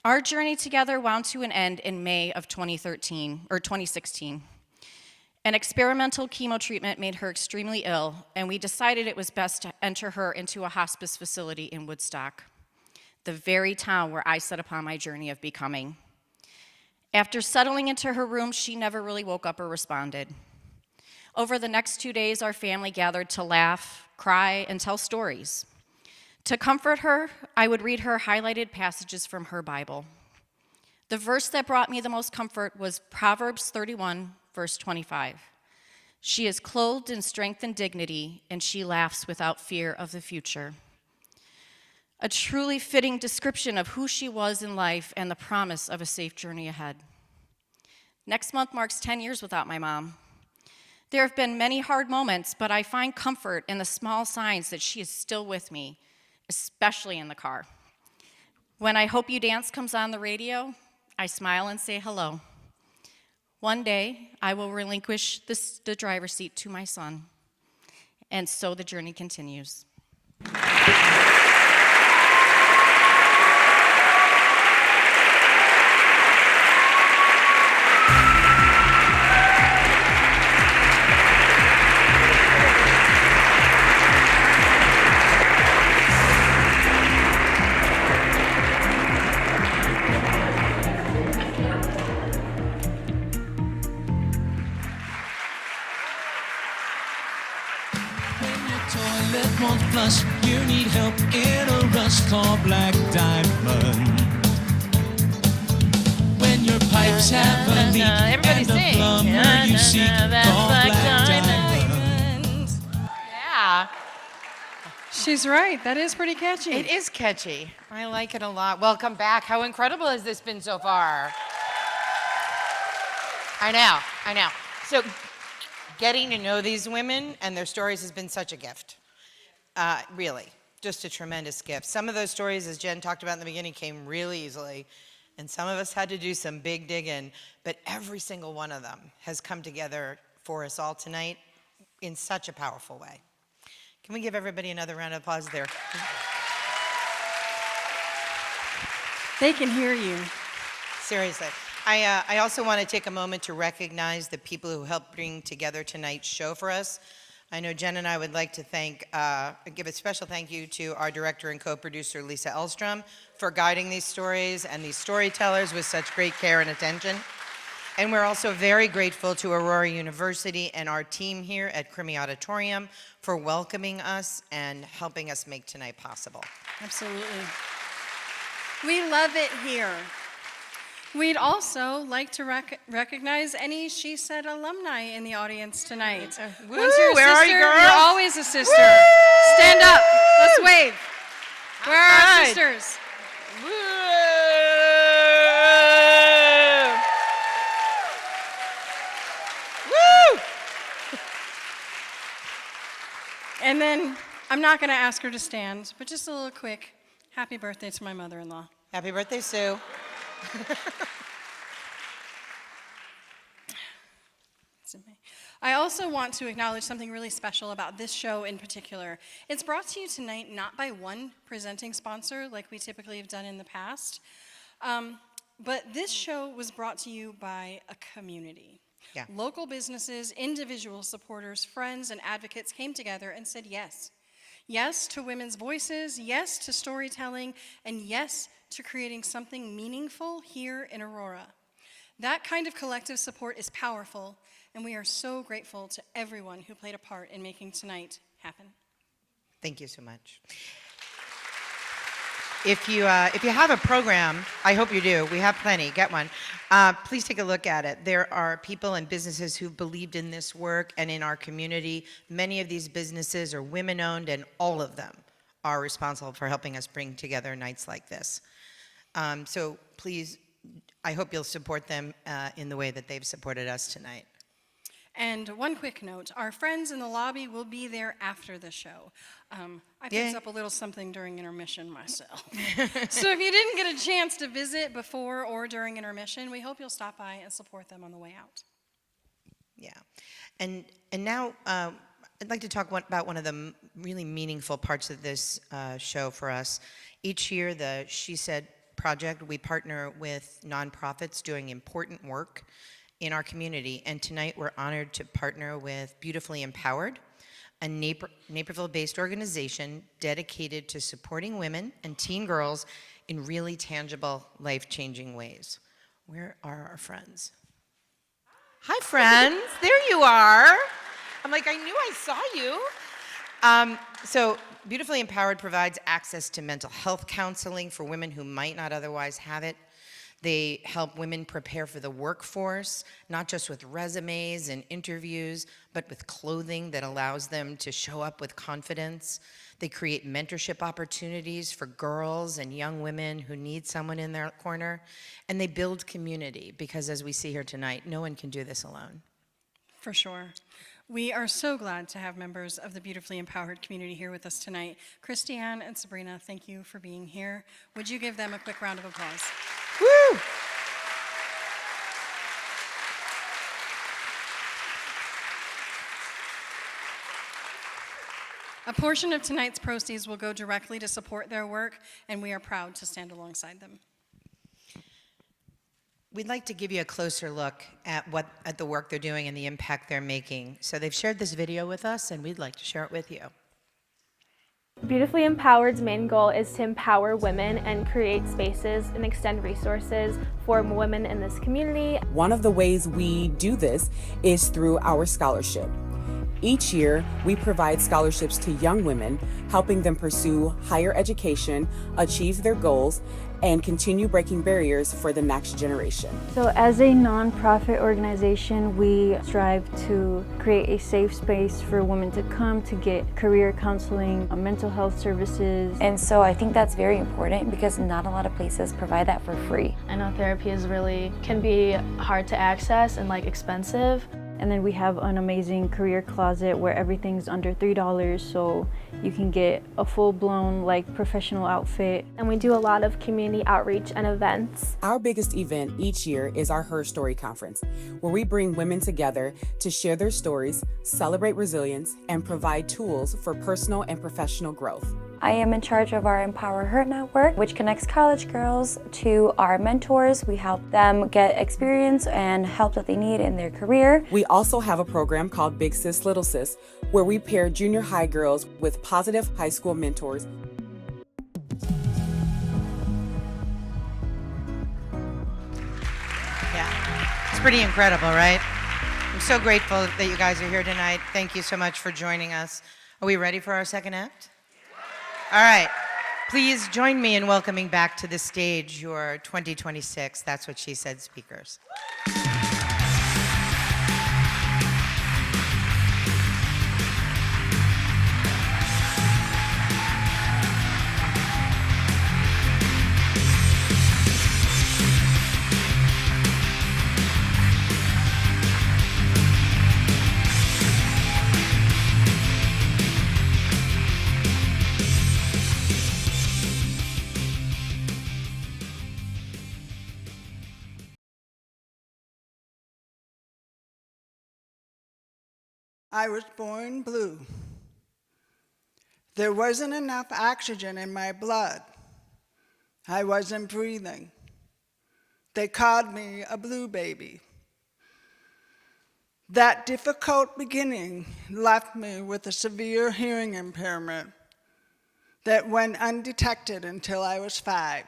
Our journey together wound to an end in May of 2016. An experimental chemo treatment made her extremely ill, and we decided it was best to enter her into a hospice facility in Woodstock, the very town where I set upon my journey of becoming. After settling into her room, she never really woke up or responded. Over the next 2 days, our family gathered to laugh, cry, and tell stories. To comfort her, I would read her highlighted passages from her Bible. The verse that brought me the most comfort was Proverbs 31, verse 25. She is clothed in strength and dignity, and she laughs without fear of the future. A truly fitting description of who she was in life and the promise of a safe journey ahead. Next month marks 10 years without my mom. There have been many hard moments, but I find comfort in the small signs that she is still with me, especially in the car. When I Hope You Dance comes on the radio, I smile and say hello. One day, I will relinquish the driver's seat to my son, and so the journey continues. Toilet won't flush, you need help in a rush, call Black Diamond. When your pipes have a leak everybody and the sing. plumber you seek, call Black Diamond. Yeah, She's right. That is pretty catchy. it is catchy. I like it a lot. Welcome back. How incredible has this been so far? I know. So getting to know these women and their stories has been such a gift. Really, just a tremendous gift. Some of those stories, as Jen talked about in the beginning, came really easily, and some of us had to do some big digging, but every single one of them has come together for us all tonight in such a powerful way. Can we give everybody another round of applause there? They can hear you. Seriously. I also want to take a moment to recognize the people who helped bring together tonight's show for us. I know Jen and I would like to give a special thank you to our director and co-producer, Lisa Elstrom, for guiding these stories and these storytellers with such great care and attention. And we're also very grateful to Aurora University and our team here at Crimi Auditorium for welcoming us and helping us make tonight possible. Absolutely. We love it here. We'd also like to recognize any She Said alumni in the audience tonight. Woo, Once you're a where are you, sister, girls? you're always a sister. Stand up. Let's wave. Where are our Right. sisters? Woo! Woo! And then I'm not going to ask her to stand, but just a little quick happy birthday to my mother-in-law. Happy birthday, Sue. I also want to acknowledge something really special about this show in particular. It's brought to you tonight not by one presenting sponsor like we typically have done in the past, but this show was brought to you by a community. Yeah. Local businesses, individual supporters, friends, and advocates came together and said yes. Yes to women's voices, yes to storytelling, and yes to creating something meaningful here in Aurora. That kind of collective support is powerful, and we are so grateful to everyone who played a part in making tonight happen. Thank you so much. If you have a program, I hope you do. We have plenty. Get one. Please take a look at it. There are people and businesses who believed in this work and in our community. Many of these businesses are women-owned, and all of them are responsible for helping us bring together nights like this. So please, I hope you'll support them in the way that they've supported us tonight. And one quick note, our friends in the lobby will be there after the show. I picked Yay. up a little something during intermission myself. So if you didn't get a chance to visit before or during intermission, we hope you'll stop by and support them on the way out. Yeah. And now I'd like to talk about one of the really meaningful parts of this show for us. Each year, the She Said Project, we partner with nonprofits doing important work in our community, and tonight we're honored to partner with Beautifully Empowered, a Naperville-based organization dedicated to supporting women and teen girls in really tangible, life-changing ways. Where are our friends? Hi, friends. There you are. I'm like, I knew I saw you. So Beautifully Empowered provides access to mental health counseling for women who might not otherwise have it. They help women prepare for the workforce, not just with resumes and interviews, but with clothing that allows them to show up with confidence. They create mentorship opportunities for girls and young women who need someone in their corner. And they build community, because as we see here tonight, no one can do this alone. For sure. We are so glad to have members of the Beautifully Empowered community here with us tonight. Christiane and Sabrina, thank you for being here. Would you give them a quick round of applause? Woo! A portion of tonight's proceeds will go directly to support their work, and we are proud to stand alongside them. We'd like to give you a closer look at the work they're doing and the impact they're making. So they've shared this video with us, and we'd like to share it with you. Beautifully Empowered's main goal is to empower women and create spaces and extend resources for women in this community. One of the ways we do this is through our scholarship. Each year, we provide scholarships to young women, helping them pursue higher education, achieve their goals, and continue breaking barriers for the next generation. So as a nonprofit organization, we strive to create a safe space for women to come to get career counseling, mental health services. And so I think that's very important because not a lot of places provide that for free. I know therapy can be hard to access and expensive. And then we have an amazing career closet where everything's under $3, so you can get a full-blown professional outfit. And we do a lot of community outreach and events. Our biggest event each year is our Her Story Conference, where we bring women together to share their stories, celebrate resilience, and provide tools for personal and professional growth. I am in charge of our Empower Her network, which connects college girls to our mentors. We help them get experience and help that they need in their career. We also have a program called Big Sis Little Sis, where we pair junior high girls with positive high school mentors. Yeah, it's pretty incredible, right? I'm so grateful that you guys are here tonight. Thank you so much for joining us. Are we ready for our second act? All right. Please join me in welcoming back to the stage your 2026 That's What She Said speakers. I was born blue. There wasn't enough oxygen in my blood. I wasn't breathing. They called me a blue baby. That difficult beginning left me with a severe hearing impairment that went undetected until I was 5.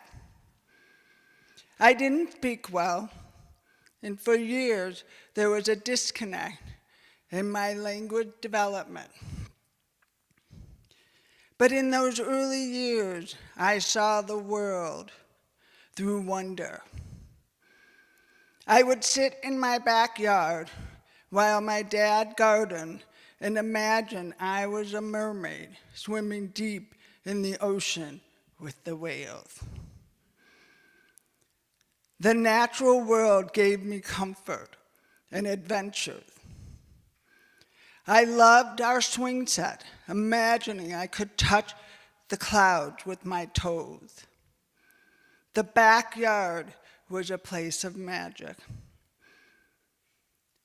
I didn't speak well, and for years there was a disconnect in my language development. But in those early years, I saw the world through wonder. I would sit in my backyard while my dad gardened and imagine I was a mermaid swimming deep in the ocean with the whales. The natural world gave me comfort and adventures. I loved our swing set, imagining I could touch the clouds with my toes. The backyard was a place of magic.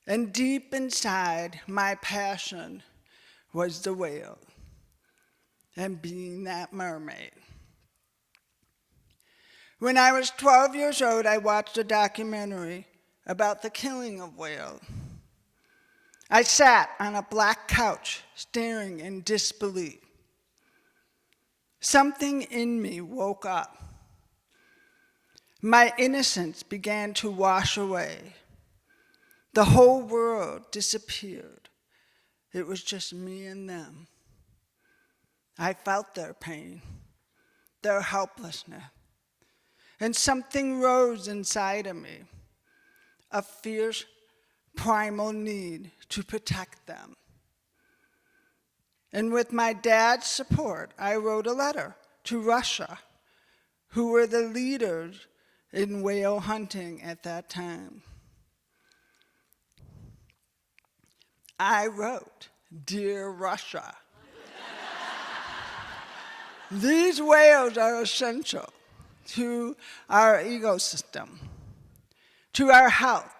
And deep inside, my passion was the whale and being that mermaid. When I was 12 years old, I watched a documentary about the killing of whales. I sat on a black couch, staring in disbelief. Something in me woke up. My innocence began to wash away. The whole world disappeared. It was just me and them. I felt their pain, their helplessness, and something rose inside of me, a fierce, primal need to protect them. And with my dad's support, I wrote a letter to Russia, who were the leaders in whale hunting at that time. I wrote, "Dear Russia, these whales are essential to our ecosystem, to our health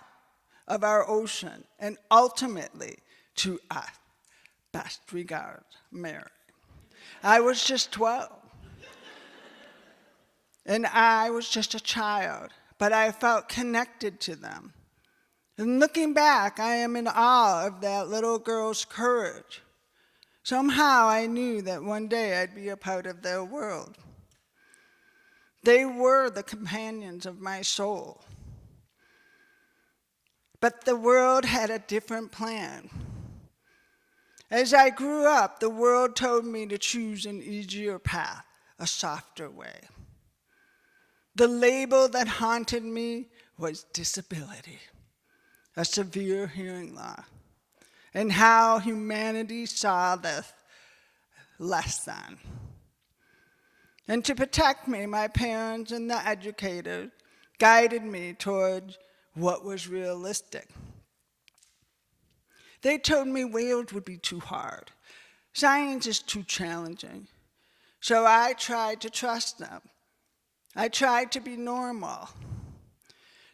of our ocean, and ultimately to us. Best regards, Mary." I was just 12. And I was just a child, but I felt connected to them. And looking back, I am in awe of that little girl's courage. Somehow I knew that one day I'd be a part of their world. They were the companions of my soul. But the world had a different plan. As I grew up, the world told me to choose an easier path, a softer way. The label that haunted me was disability, a severe hearing loss, and how humanity saw this less than. And to protect me, my parents and the educators guided me towards what was realistic. They told me whales would be too hard. Science is too challenging. So I tried to trust them. I tried to be normal,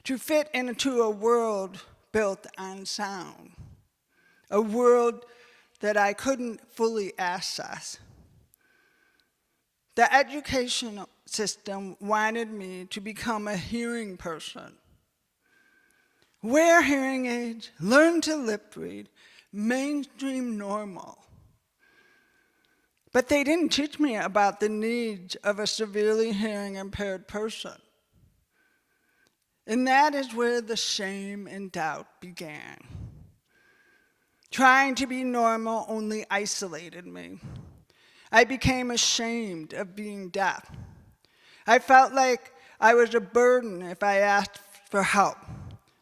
to fit into a world built on sound, a world that I couldn't fully access. The educational system wanted me to become a hearing person. Wear hearing aids, learn to lip read, mainstream normal. But they didn't teach me about the needs of a severely hearing impaired person. And that is where the shame and doubt began. Trying to be normal only isolated me. I became ashamed of being deaf. I felt like I was a burden if I asked for help.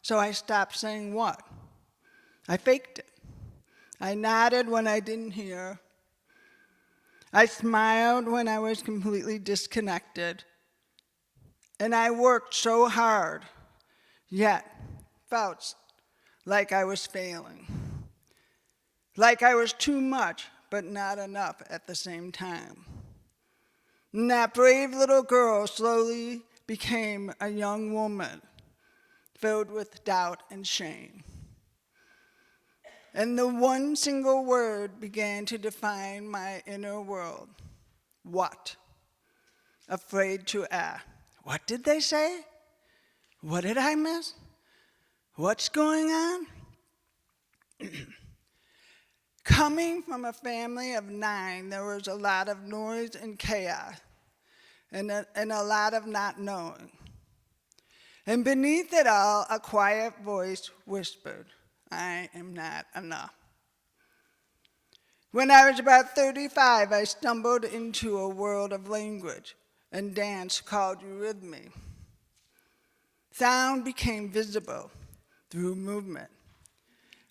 So I stopped saying what? I faked it. I nodded when I didn't hear. I smiled when I was completely disconnected. And I worked so hard, yet felt like I was failing. Like I was too much, but not enough at the same time. And that brave little girl slowly became a young woman filled with doubt and shame. And the one single word began to define my inner world. What? Afraid to ask. What did they say? What did I miss? What's going on? Coming from a family of 9, there was a lot of noise and chaos, and a lot of not knowing. And beneath it all, a quiet voice whispered, I am not enough. When I was about 35, I stumbled into a world of language and dance called eurythmy. Sound became visible through movement.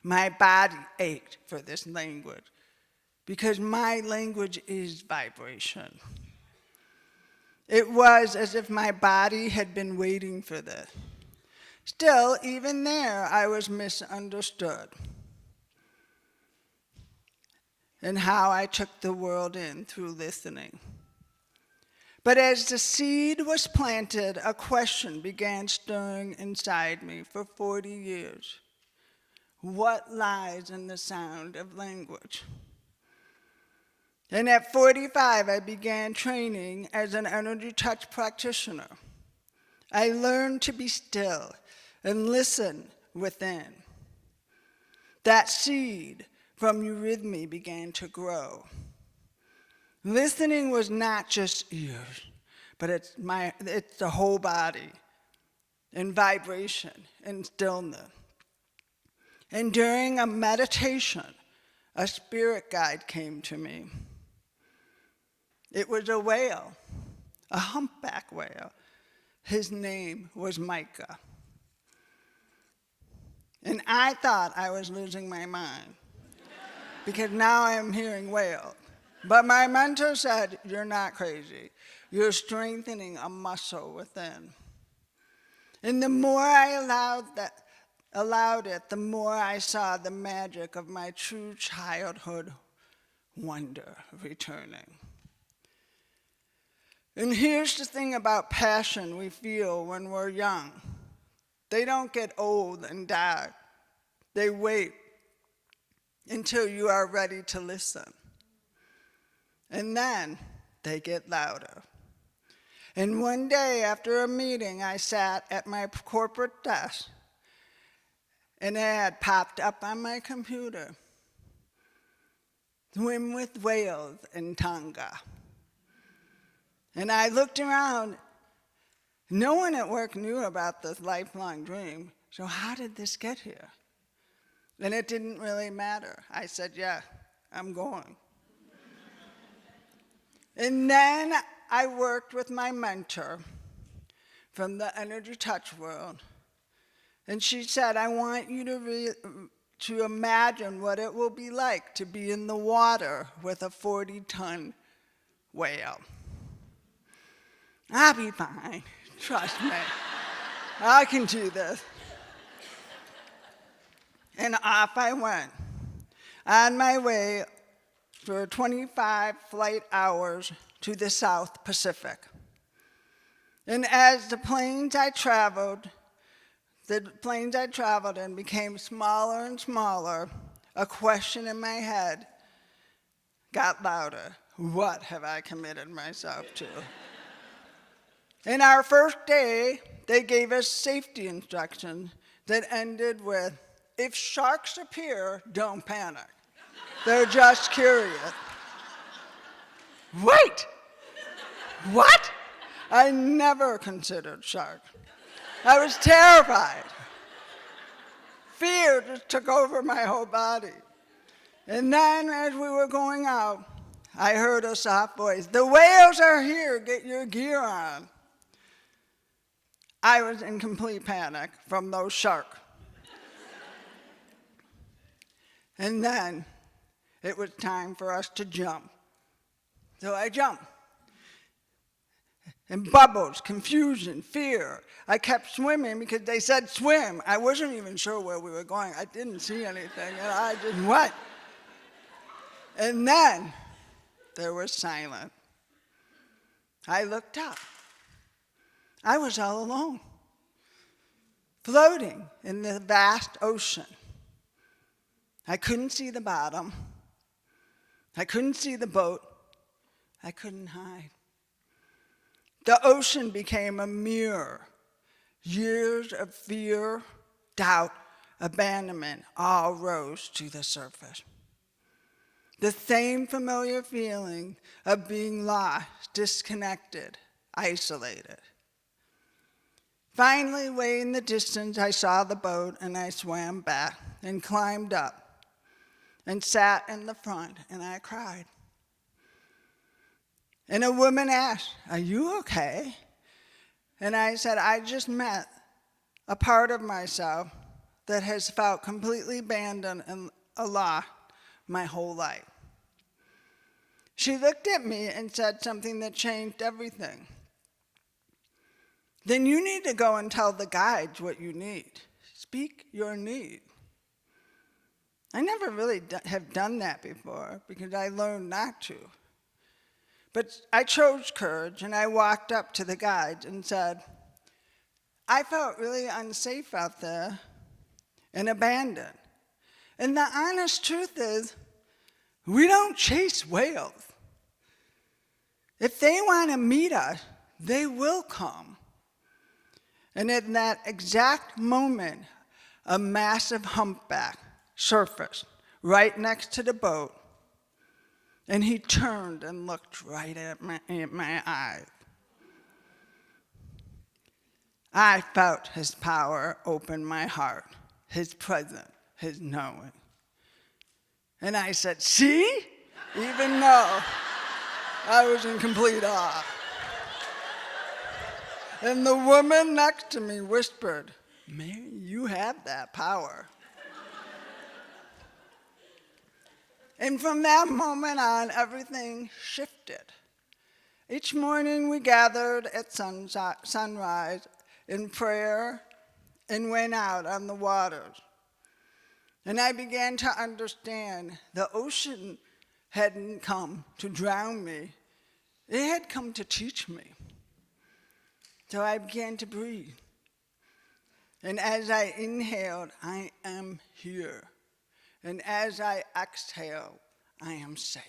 My body ached for this language because my language is vibration. It was as if my body had been waiting for this. Still, even there, I was misunderstood in how I took the world in through listening. But as the seed was planted, a question began stirring inside me for 40 years. What lies in the sound of language? And at 45, I began training as an energy touch practitioner. I learned to be still and listen within. That seed from eurythmy began to grow. Listening was not just ears, but it's the whole body, and vibration and stillness. And during a meditation, a spirit guide came to me. It was a whale, a humpback whale. His name was Micah. And I thought I was losing my mind because now I am hearing whale. But my mentor said, you're not crazy. You're strengthening a muscle within. And the more I allowed it, the more I saw the magic of my true childhood wonder returning. And here's the thing about passion we feel when we're young. They don't get old and die. They wait until you are ready to listen. And then they get louder. And one day after a meeting, I sat at my corporate desk. An ad popped up on my computer. Swim with whales in Tonga. And I looked around. No one at work knew about this lifelong dream. So how did this get here? And it didn't really matter. I said, yeah, I'm going. And then I worked with my mentor from the energy touch world. And she said, I want you to imagine what it will be like to be in the water with a 40-ton whale. I'll be fine, trust me. I can do this. And off I went, on my way for 25 flight hours to the South Pacific. And as the planes I traveled in became smaller and smaller, a question in my head got louder. What have I committed myself to? In our first day, they gave us safety instructions that ended with, if sharks appear, don't panic. They're just curious. Wait! What? I never considered sharks. I was terrified. Fear just took over my whole body. And then as we were going out, I heard a soft voice, "The whales are here, get your gear on." I was in complete panic from those sharks. And then it was time for us to jump. So I jumped. And bubbles, confusion, fear. I kept swimming because they said swim. I wasn't even sure where we were going. I didn't see anything, and I just went. And then there was silence. I looked up. I was all alone, floating in the vast ocean. I couldn't see the bottom. I couldn't see the boat. I couldn't hide. The ocean became a mirror. Years of fear, doubt, abandonment all rose to the surface. The same familiar feeling of being lost, disconnected, isolated. Finally, way in the distance, I saw the boat and I swam back and climbed up and sat in the front and I cried. And a woman asked, "Are you okay?" And I said, "I just met a part of myself that has felt completely abandoned and lost my whole life." She looked at me and said something that changed everything. "Then you need to go and tell the guides what you need. Speak your need." I never really have done that before because I learned not to. But I chose courage and I walked up to the guides and said, "I felt really unsafe out there and abandoned. And the honest truth is, we don't chase whales. If they want to meet us, they will come." And in that exact moment, a massive humpback surfaced right next to the boat, and he turned and looked right at my eyes. I felt his power open my heart, his presence, his knowing. And I said, "See?" Even though I was in complete awe. And the woman next to me whispered, "Mary, you have that power." And from that moment on, everything shifted. Each morning we gathered at sunrise in prayer and went out on the waters. And I began to understand the ocean hadn't come to drown me. It had come to teach me. So I began to breathe. And as I inhaled, I am here. And as I exhale, I am safe.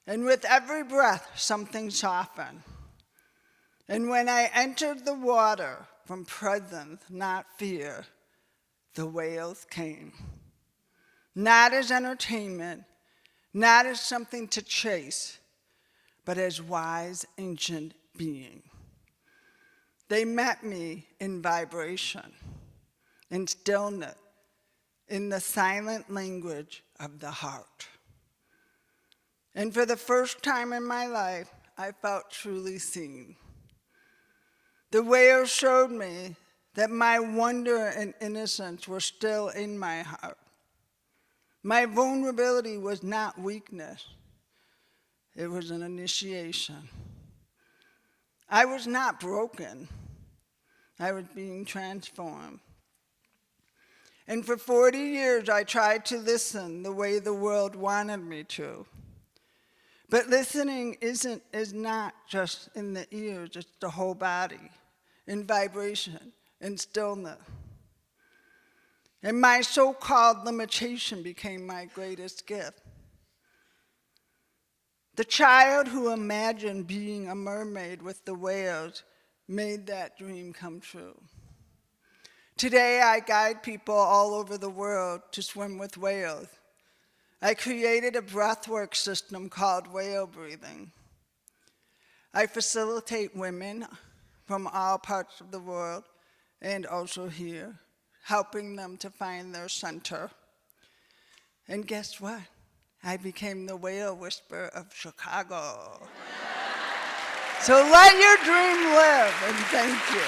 And with every breath, something softened. And when I entered the water from presence, not fear, the whales came. Not as entertainment, not as something to chase, but as wise ancient beings. They met me in vibration, in stillness, in the silent language of the heart. And for the first time in my life, I felt truly seen. The whales showed me that my wonder and innocence were still in my heart. My vulnerability was not weakness. It was an initiation. I was not broken. I was being transformed. And for 40 years, I tried to listen the way the world wanted me to. But listening is not just in the ears, it's the whole body, in vibration, in stillness. And my so-called limitation became my greatest gift. The child who imagined being a mermaid with the whales made that dream come true. Today, I guide people all over the world to swim with whales. I created a breathwork system called whale breathing. I facilitate women from all parts of the world and also here, helping them to find their center. And guess what? I became the whale whisperer of Chicago. So let your dream live, and thank you.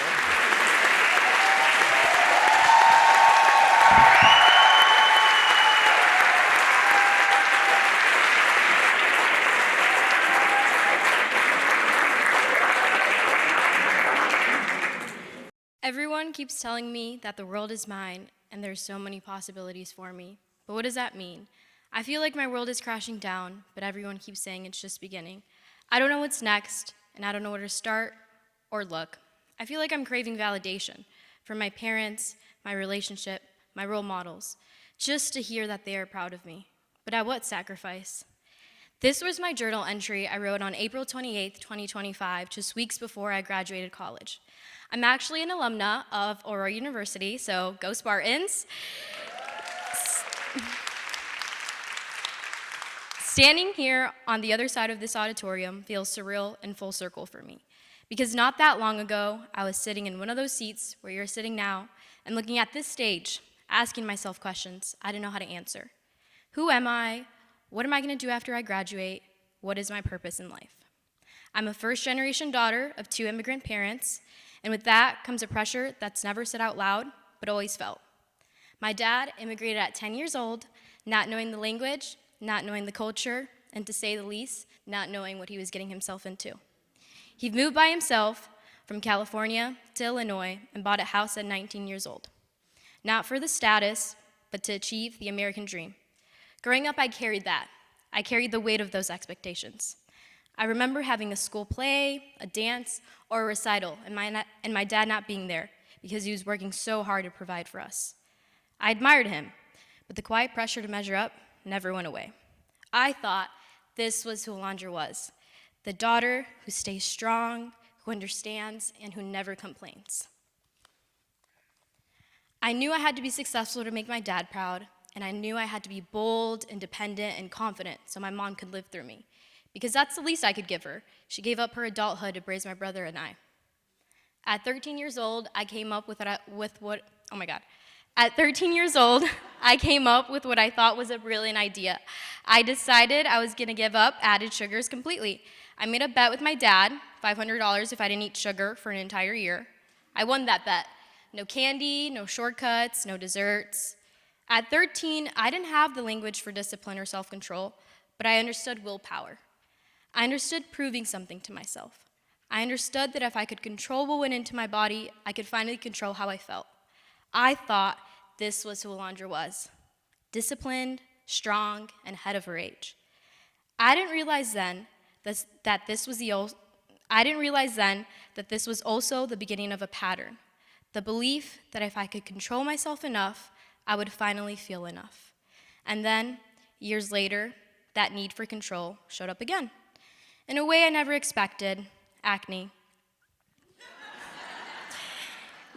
Everyone keeps telling me that the world is mine and there's so many possibilities for me. But what does that mean? I feel like my world is crashing down, but everyone keeps saying it's just beginning. I don't know what's next, and I don't know where to start or look. I feel like I'm craving validation from my parents, my relationship, my role models, just to hear that they are proud of me. But at what sacrifice? This was my journal entry I wrote on April 28th, 2025, just weeks before I graduated college. I'm actually an alumna of Aurora University, so go Spartans. Standing here on the other side of this auditorium feels surreal and full circle for me. Because not that long ago, I was sitting in one of those seats where you're sitting now and looking at this stage, asking myself questions I didn't know how to answer. Who am I? What am I going to do after I graduate? What is my purpose in life? I'm a first-generation daughter of 2 immigrant parents, and with that comes a pressure that's never said out loud, but always felt. My dad immigrated at 10 years old, not knowing the language, not knowing the culture, and to say the least, not knowing what he was getting himself into. He moved by himself from California to Illinois and bought a house at 19 years old. Not for the status, but to achieve the American dream. Growing up, I carried that. I carried the weight of those expectations. I remember having a school play, a dance, or a recital, and my dad not being there because he was working so hard to provide for us. I admired him, but the quiet pressure to measure up never went away. I thought this was who Alondra was, the daughter who stays strong, who understands, and who never complains. I knew I had to be successful to make my dad proud, and I knew I had to be bold, independent, and confident so my mom could live through me, because that's the least I could give her. She gave up her adulthood to raise my brother and I. At 13 years old, I came up with what At 13 years old, I came up with what I thought was a brilliant idea. I decided I was gonna give up added sugars completely. I made a bet with my dad, $500 if I didn't eat sugar for an entire year. I won that bet. No candy, no shortcuts, no desserts. At 13, I didn't have the language for discipline or self-control, but I understood willpower. I understood proving something to myself. I understood that if I could control what went into my body, I could finally control how I felt. I thought this was who Alondra was, disciplined, strong, and ahead of her age. I didn't realize then that this was also the beginning of a pattern, the belief that if I could control myself enough, I would finally feel enough. And then, years later, that need for control showed up again. In a way I never expected, acne.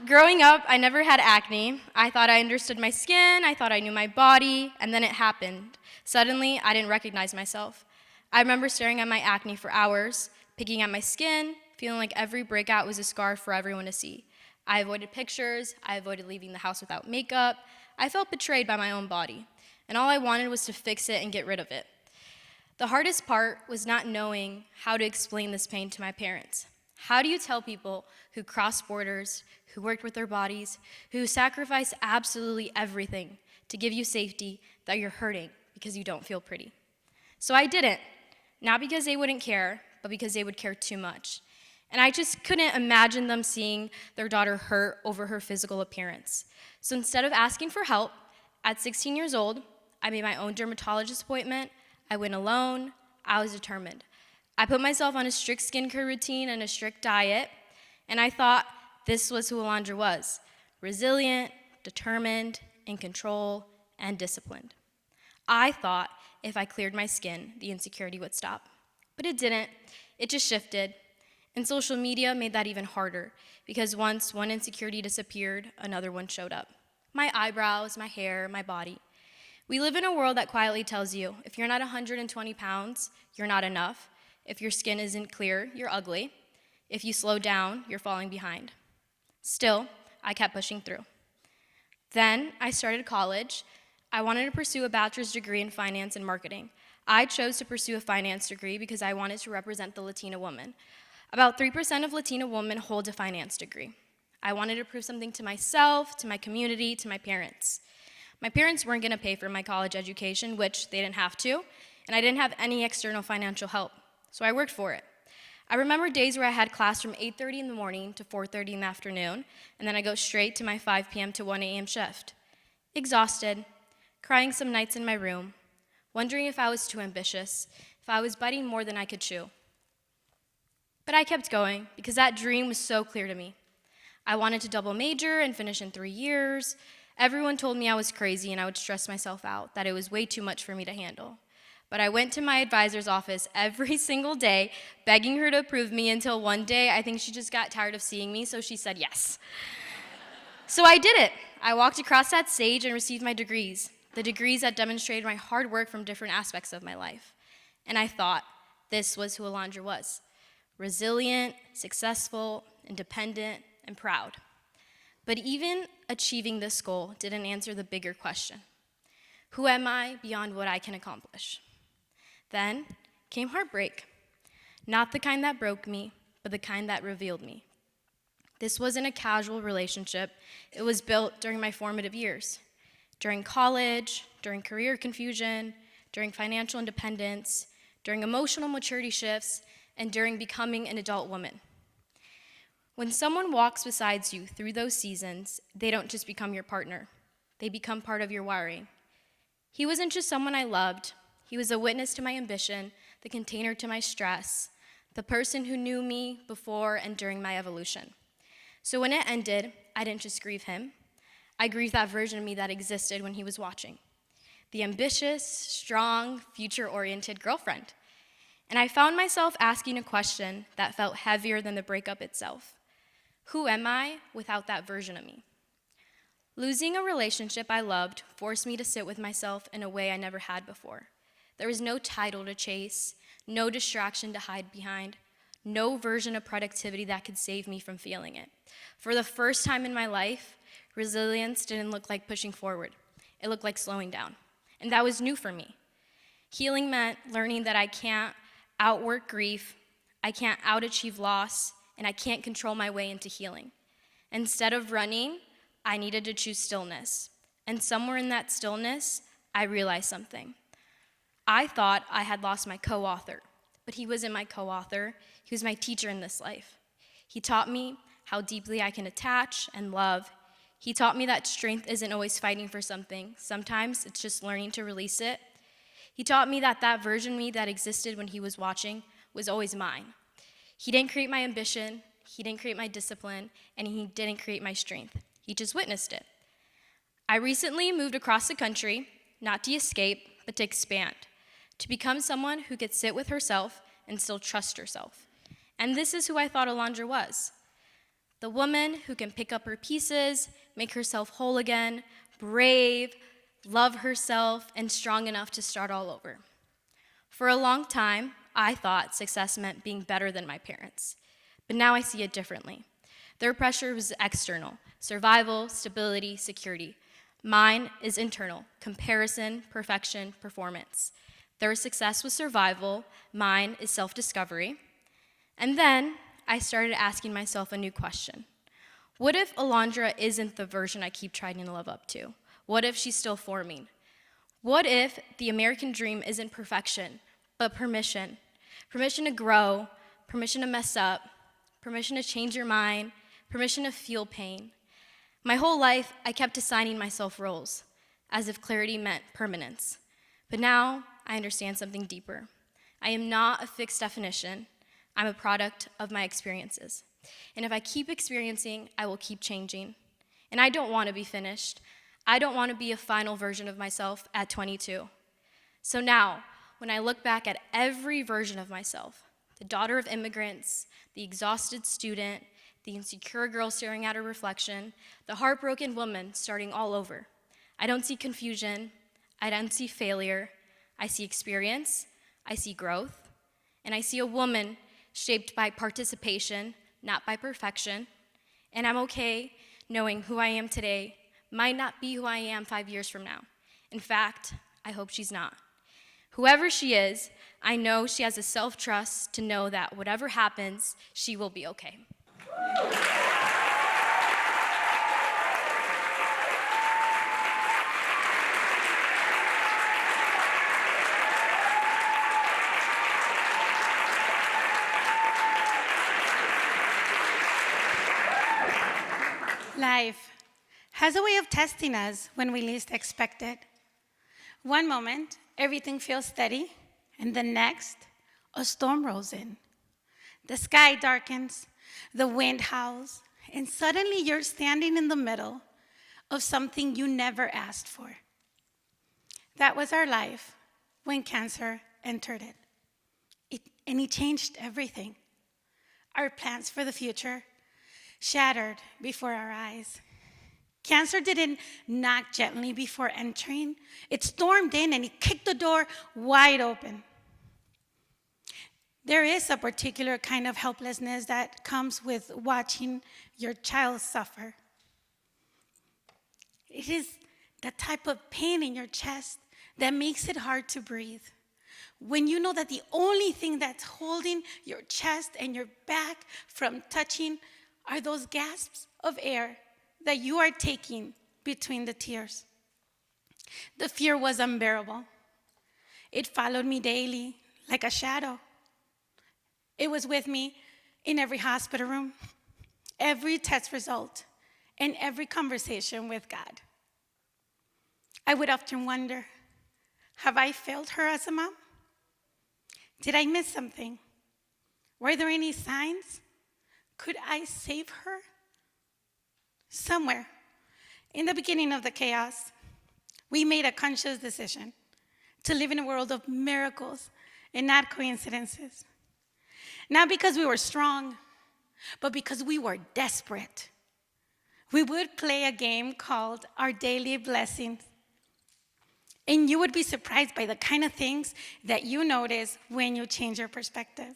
Growing up, I never had acne. I thought I understood my skin, I thought I knew my body, and then it happened. Suddenly, I didn't recognize myself. I remember staring at my acne for hours, picking at my skin, feeling like every breakout was a scar for everyone to see. I avoided pictures, I avoided leaving the house without makeup. I felt betrayed by my own body, and all I wanted was to fix it and get rid of it. The hardest part was not knowing how to explain this pain to my parents. How do you tell people who cross borders, who worked with their bodies, who sacrifice absolutely everything to give you safety, that you're hurting because you don't feel pretty? So I didn't, not because they wouldn't care, but because they would care too much. And I just couldn't imagine them seeing their daughter hurt over her physical appearance. So instead of asking for help, at 16 years old, I made my own dermatologist appointment. I went alone. I was determined. I put myself on a strict skincare routine and a strict diet, and I thought this was who Alondra was: resilient, determined, in control, and disciplined. I thought if I cleared my skin, the insecurity would stop. But it didn't. It just shifted. And social media made that even harder, because once one insecurity disappeared, another one showed up. My eyebrows, my hair, my body. We live in a world that quietly tells you, if you're not 120 pounds, you're not enough. If your skin isn't clear, you're ugly. If you slow down, you're falling behind. Still, I kept pushing through. Then I started college. I wanted to pursue a bachelor's degree in finance and marketing. I chose to pursue a finance degree because I wanted to represent the Latina woman. About 3% of Latina women hold a finance degree. I wanted to prove something to myself, to my community, to my parents. My parents weren't going to pay for my college education, which they didn't have to, and I didn't have any external financial help, so I worked for it. I remember days where I had class from 8:30 in the morning to 4:30 in the afternoon, and then I go straight to my 5 p.m. to 1 a.m. shift. Exhausted, crying some nights in my room, wondering if I was too ambitious, if I was biting more than I could chew. But I kept going because that dream was so clear to me. I wanted to double major and finish in 3 years. Everyone told me I was crazy and I would stress myself out, that it was way too much for me to handle. But I went to my advisor's office every single day, begging her to approve me until one day I think she just got tired of seeing me, so she said yes. So I did it. I walked across that stage and received my degrees, the degrees that demonstrated my hard work from different aspects of my life. And I thought this was who Alondra was: resilient, successful, independent, and proud. But even achieving this goal didn't answer the bigger question: who am I beyond what I can accomplish? Then came heartbreak. Not the kind that broke me, but the kind that revealed me. This wasn't a casual relationship. It was built during my formative years. During college, during career confusion, during financial independence, during emotional maturity shifts, and during becoming an adult woman. When someone walks beside you through those seasons, they don't just become your partner. They become part of your wiring. He wasn't just someone I loved. He was a witness to my ambition, the container to my stress, the person who knew me before and during my evolution. So when it ended, I didn't just grieve him. I grieved that version of me that existed when he was watching. The ambitious, strong, future-oriented girlfriend. And I found myself asking a question that felt heavier than the breakup itself. Who am I without that version of me? Losing a relationship I loved forced me to sit with myself in a way I never had before. There was no title to chase, no distraction to hide behind, no version of productivity that could save me from feeling it. For the first time in my life, resilience didn't look like pushing forward. It looked like slowing down. And that was new for me. Healing meant learning that I can't outwork grief, I can't outachieve loss, and I can't control my way into healing. Instead of running, I needed to choose stillness. And somewhere in that stillness, I realized something. I thought I had lost my co-author, but he wasn't my co-author. He was my teacher in this life. He taught me how deeply I can attach and love. He taught me that strength isn't always fighting for something. Sometimes it's just learning to release it. He taught me that that version of me that existed when he was watching was always mine. He didn't create my ambition, he didn't create my discipline, and he didn't create my strength. He just witnessed it. I recently moved across the country, not to escape, but to expand, to become someone who could sit with herself and still trust herself. And this is who I thought Alondra was. The woman who can pick up her pieces, make herself whole again, brave, love herself, and strong enough to start all over. For a long time, I thought success meant being better than my parents. But now I see it differently. Their pressure was external: survival, stability, security. Mine is internal: comparison, perfection, performance. Their success was survival, mine is self-discovery. And then I started asking myself a new question. What if Alondra isn't the version I keep trying to live up to? What if she's still forming? What if the American dream isn't perfection, but permission? Permission to grow, permission to mess up, permission to change your mind, permission to feel pain. My whole life, I kept assigning myself roles, as if clarity meant permanence. But now, I understand something deeper. I am not a fixed definition. I'm a product of my experiences. And if I keep experiencing, I will keep changing. And I don't want to be finished. I don't want to be a final version of myself at 22. So now, when I look back at every version of myself, the daughter of immigrants, the exhausted student, the insecure girl staring at her reflection, the heartbroken woman starting all over, I don't see confusion, I don't see failure, I see experience, I see growth, and I see a woman shaped by participation, not by perfection, and I'm okay knowing who I am today might not be who I am 5 years from now. In fact, I hope she's not. Whoever she is, I know she has the self-trust to know that whatever happens, she will be okay. Life has a way of testing us when we least expect it. One moment, everything feels steady, and the next, a storm rolls in. The sky darkens, the wind howls, and suddenly you're standing in the middle of something you never asked for. That was our life when cancer entered it. And it changed everything. Our plans for the future shattered before our eyes. Cancer didn't knock gently before entering. It stormed in and it kicked the door wide open. There is a particular kind of helplessness that comes with watching your child suffer. It is the type of pain in your chest that makes it hard to breathe. When you know that the only thing that's holding your chest and your back from touching are those gasps of air that you are taking between the tears. The fear was unbearable. It followed me daily like a shadow. It was with me in every hospital room, every test result, and every conversation with God. I would often wonder, have I failed her as a mom? Did I miss something? Were there any signs? Could I save her? Somewhere in the beginning of the chaos, we made a conscious decision to live in a world of miracles and not coincidences. Not because we were strong, but because we were desperate. We would play a game called Our Daily Blessings. And you would be surprised by the kind of things that you notice when you change your perspective.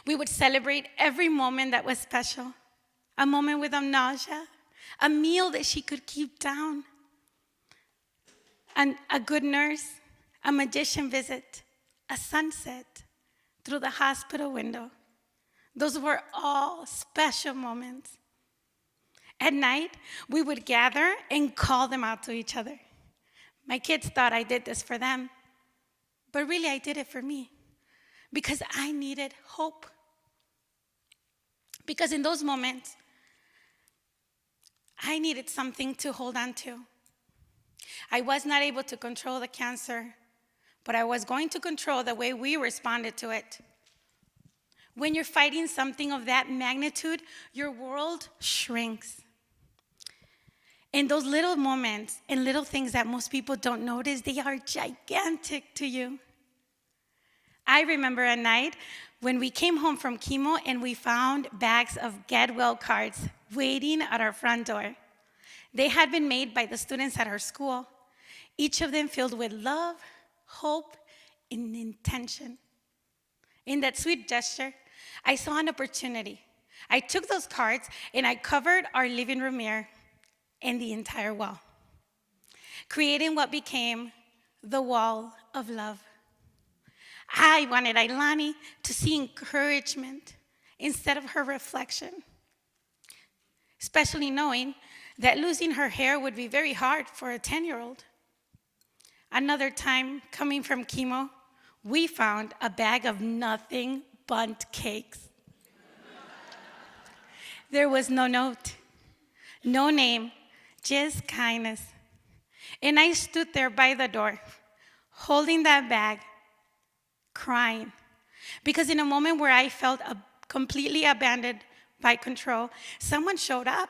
We would celebrate every moment that was special. A moment with nausea, a meal that she could keep down, and a good nurse, a magician visit, a sunset through the hospital window. Those were all special moments. At night, we would gather and call them out to each other. My kids thought I did this for them, but really I did it for me because I needed hope. Because in those moments, I needed something to hold on to. I was not able to control the cancer, but I was going to control the way we responded to it. When you're fighting something of that magnitude, your world shrinks. And those little moments and little things that most people don't notice, they are gigantic to you. I remember a night when we came home from chemo and we found bags of Get Well cards waiting at our front door. They had been made by the students at our school, each of them filled with love, hope, and intention. In that sweet gesture, I saw an opportunity. I took those cards and I covered our living room mirror and the entire wall, creating what became the wall of love. I wanted Ailani to see encouragement instead of her reflection, especially knowing that losing her hair would be very hard for a 10-year-old. Another time, coming from chemo, we found a bag of nothing but cakes. There was no note, no name, just kindness. And I stood there by the door, holding that bag, crying. Because in a moment where I felt completely abandoned by control, someone showed up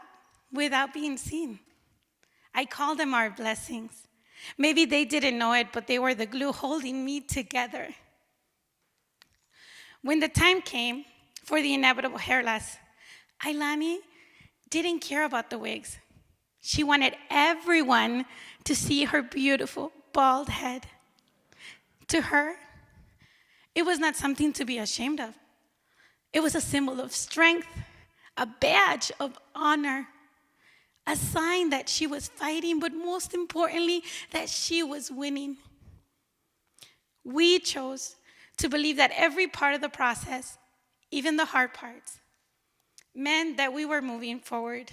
without being seen. I call them our blessings. Maybe they didn't know it, but they were the glue holding me together. When the time came for the inevitable hair loss, Ailani didn't care about the wigs. She wanted everyone to see her beautiful bald head. To her, it was not something to be ashamed of. It was a symbol of strength, a badge of honor, a sign that she was fighting, but most importantly, that she was winning. We chose to believe that every part of the process, even the hard parts, meant that we were moving forward.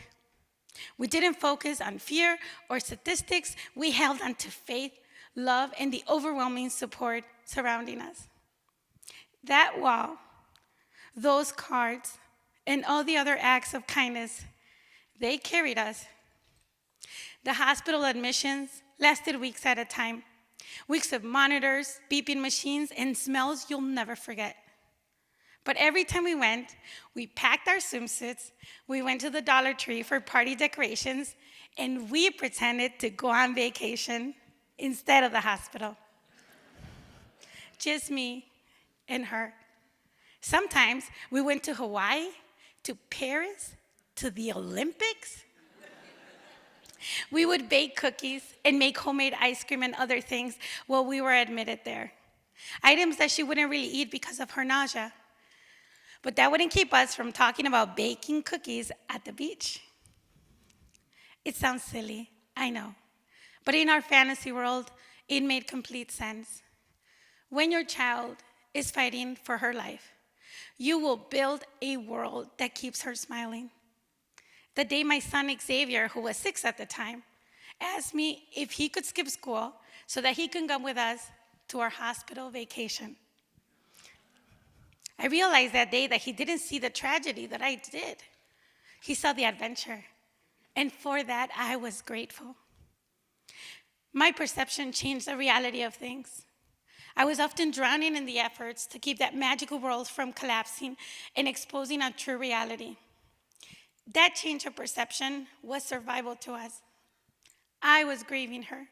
We didn't focus on fear or statistics. We held on to faith, love, and the overwhelming support surrounding us. That wall, those cards, and all the other acts of kindness, they carried us. The hospital admissions lasted weeks at a time. Weeks of monitors, beeping machines, and smells you'll never forget. But every time we went, we packed our swimsuits, we went to the Dollar Tree for party decorations, and we pretended to go on vacation instead of the hospital. Just me and her. Sometimes we went to Hawaii, to Paris, to the Olympics. We would bake cookies and make homemade ice cream and other things while we were admitted there. Items that she wouldn't really eat because of her nausea. But that wouldn't keep us from talking about baking cookies at the beach. It sounds silly, I know. But in our fantasy world, it made complete sense. When your child is fighting for her life, you will build a world that keeps her smiling. The day my son Xavier, who was 6 at the time, asked me if he could skip school so that he can come with us to our hospital vacation. I realized that day that he didn't see the tragedy that I did. He saw the adventure, and for that, I was grateful. My perception changed the reality of things. I was often drowning in the efforts to keep that magical world from collapsing and exposing our true reality. That change of perception was survival to us. I was grieving her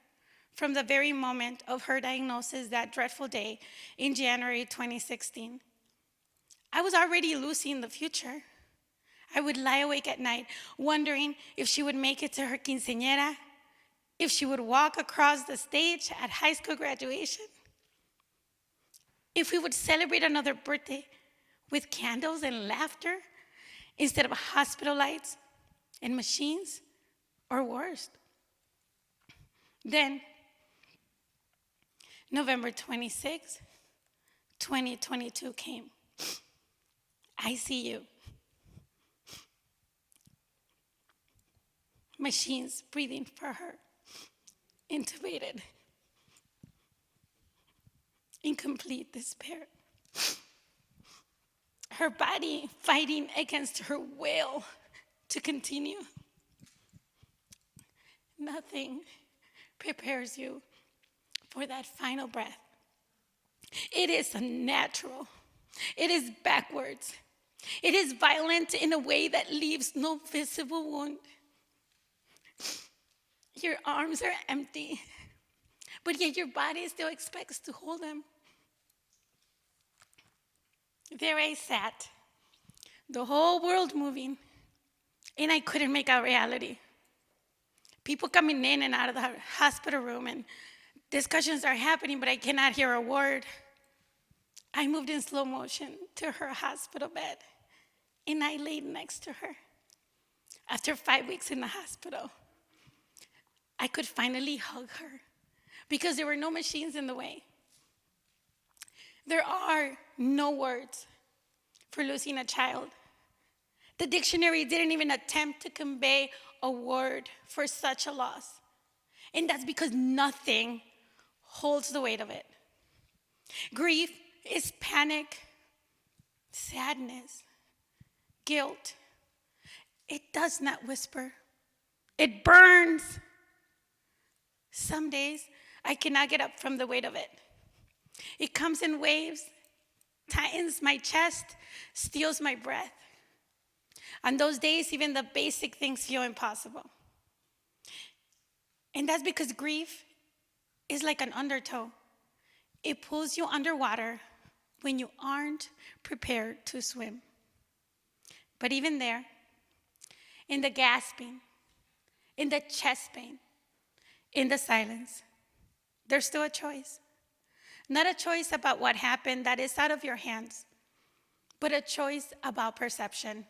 from the very moment of her diagnosis that dreadful day in January 2016. I was already losing the future. I would lie awake at night wondering if she would make it to her quinceañera, if she would walk across the stage at high school graduation, if we would celebrate another birthday with candles and laughter instead of hospital lights and machines, or worse. Then, November 26, 2022 came. ICU. Machines breathing for her. Intubated. In complete despair. Her body fighting against her will to continue. Nothing prepares you for that final breath. It is unnatural. It is backwards. It is violent in a way that leaves no visible wound. Your arms are empty, but yet your body still expects to hold them. There I sat, the whole world moving, and I couldn't make out reality. People coming in and out of the hospital room, and discussions are happening, but I cannot hear a word. I moved in slow motion to her hospital bed, and I laid next to her. After 5 weeks in the hospital, I could finally hug her because there were no machines in the way. There are no words for losing a child. The dictionary didn't even attempt to convey a word for such a loss. And that's because nothing holds the weight of it. Grief is panic, sadness, guilt. It does not whisper. It burns. Some days, I cannot get up from the weight of it. It comes in waves, tightens my chest, steals my breath. On those days, even the basic things feel impossible. And that's because grief is like an undertow. It pulls you underwater when you aren't prepared to swim. But even there, in the gasping, in the chest pain, in the silence, there's still a choice. Not a choice about what happened that is out of your hands, but a choice about perception.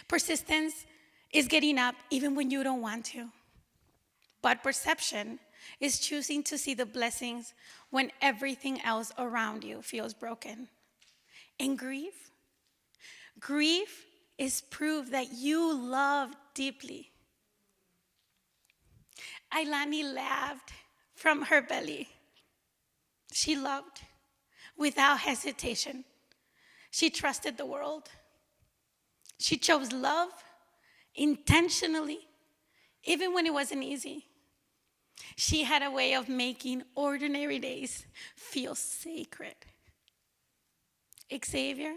Persistence is getting up even when you don't want to. But perception is choosing to see the blessings when everything else around you feels broken. And grief is proof that you love deeply. Ailani laughed from her belly. She loved without hesitation. She trusted the world. She chose love intentionally, even when it wasn't easy. She had a way of making ordinary days feel sacred. Xavier,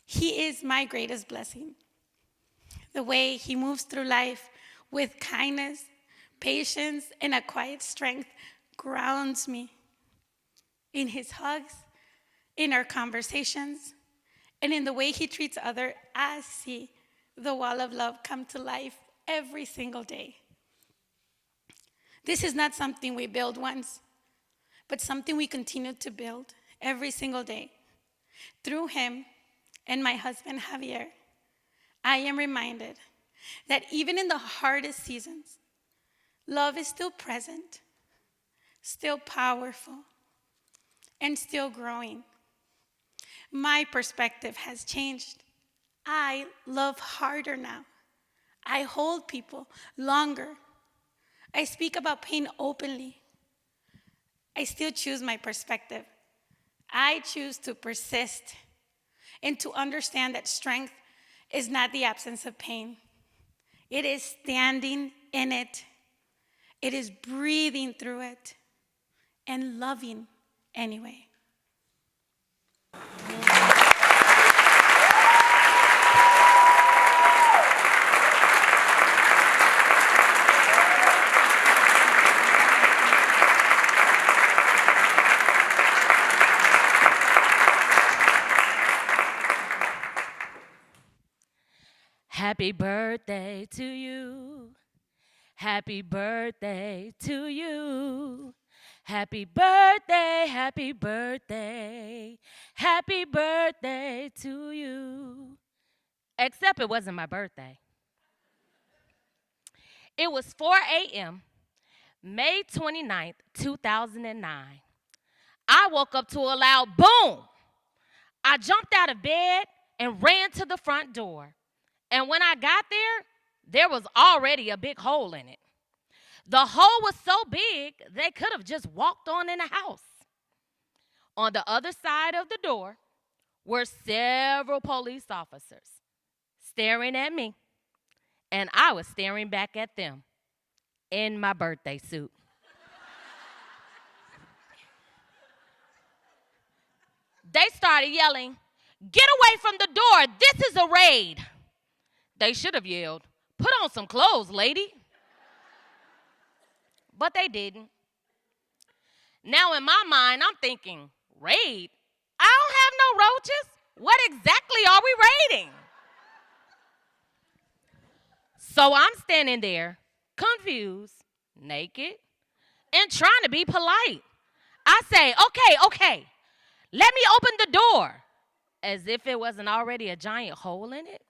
he is my greatest blessing. The way he moves through life with kindness, patience, and a quiet strength grounds me. In his hugs, in our conversations, and in the way he treats others, I see the wall of love come to life every single day. This is not something we build once, but something we continue to build every single day. Through him and my husband, Javier, I am reminded that even in the hardest seasons, love is still present, still powerful, and still growing. My perspective has changed. I love harder now. I hold people longer. I speak about pain openly. I still choose my perspective. I choose to persist and to understand that strength is not the absence of pain. It is standing in it. It is breathing through it and loving anyway. Happy birthday to you. Happy birthday to you. Happy birthday, happy birthday. Happy birthday to you. Except it wasn't my birthday. It was 4 a.m., May 29th, 2009. I woke up to a loud boom. I jumped out of bed and ran to the front door. And when I got there was already a big hole in it. The hole was so big, they could have just walked on in the house. On the other side of the door were several police officers staring at me, and I was staring back at them in my birthday suit. They started yelling, "Get away from the door, this is a raid." They should have yelled, "Put on some clothes, lady." But they didn't. Now in my mind, I'm thinking, raid? I don't have no roaches. What exactly are we raiding? So I'm standing there, confused, naked, and trying to be polite. I say, okay, let me open the door, as if it wasn't already a giant hole in it.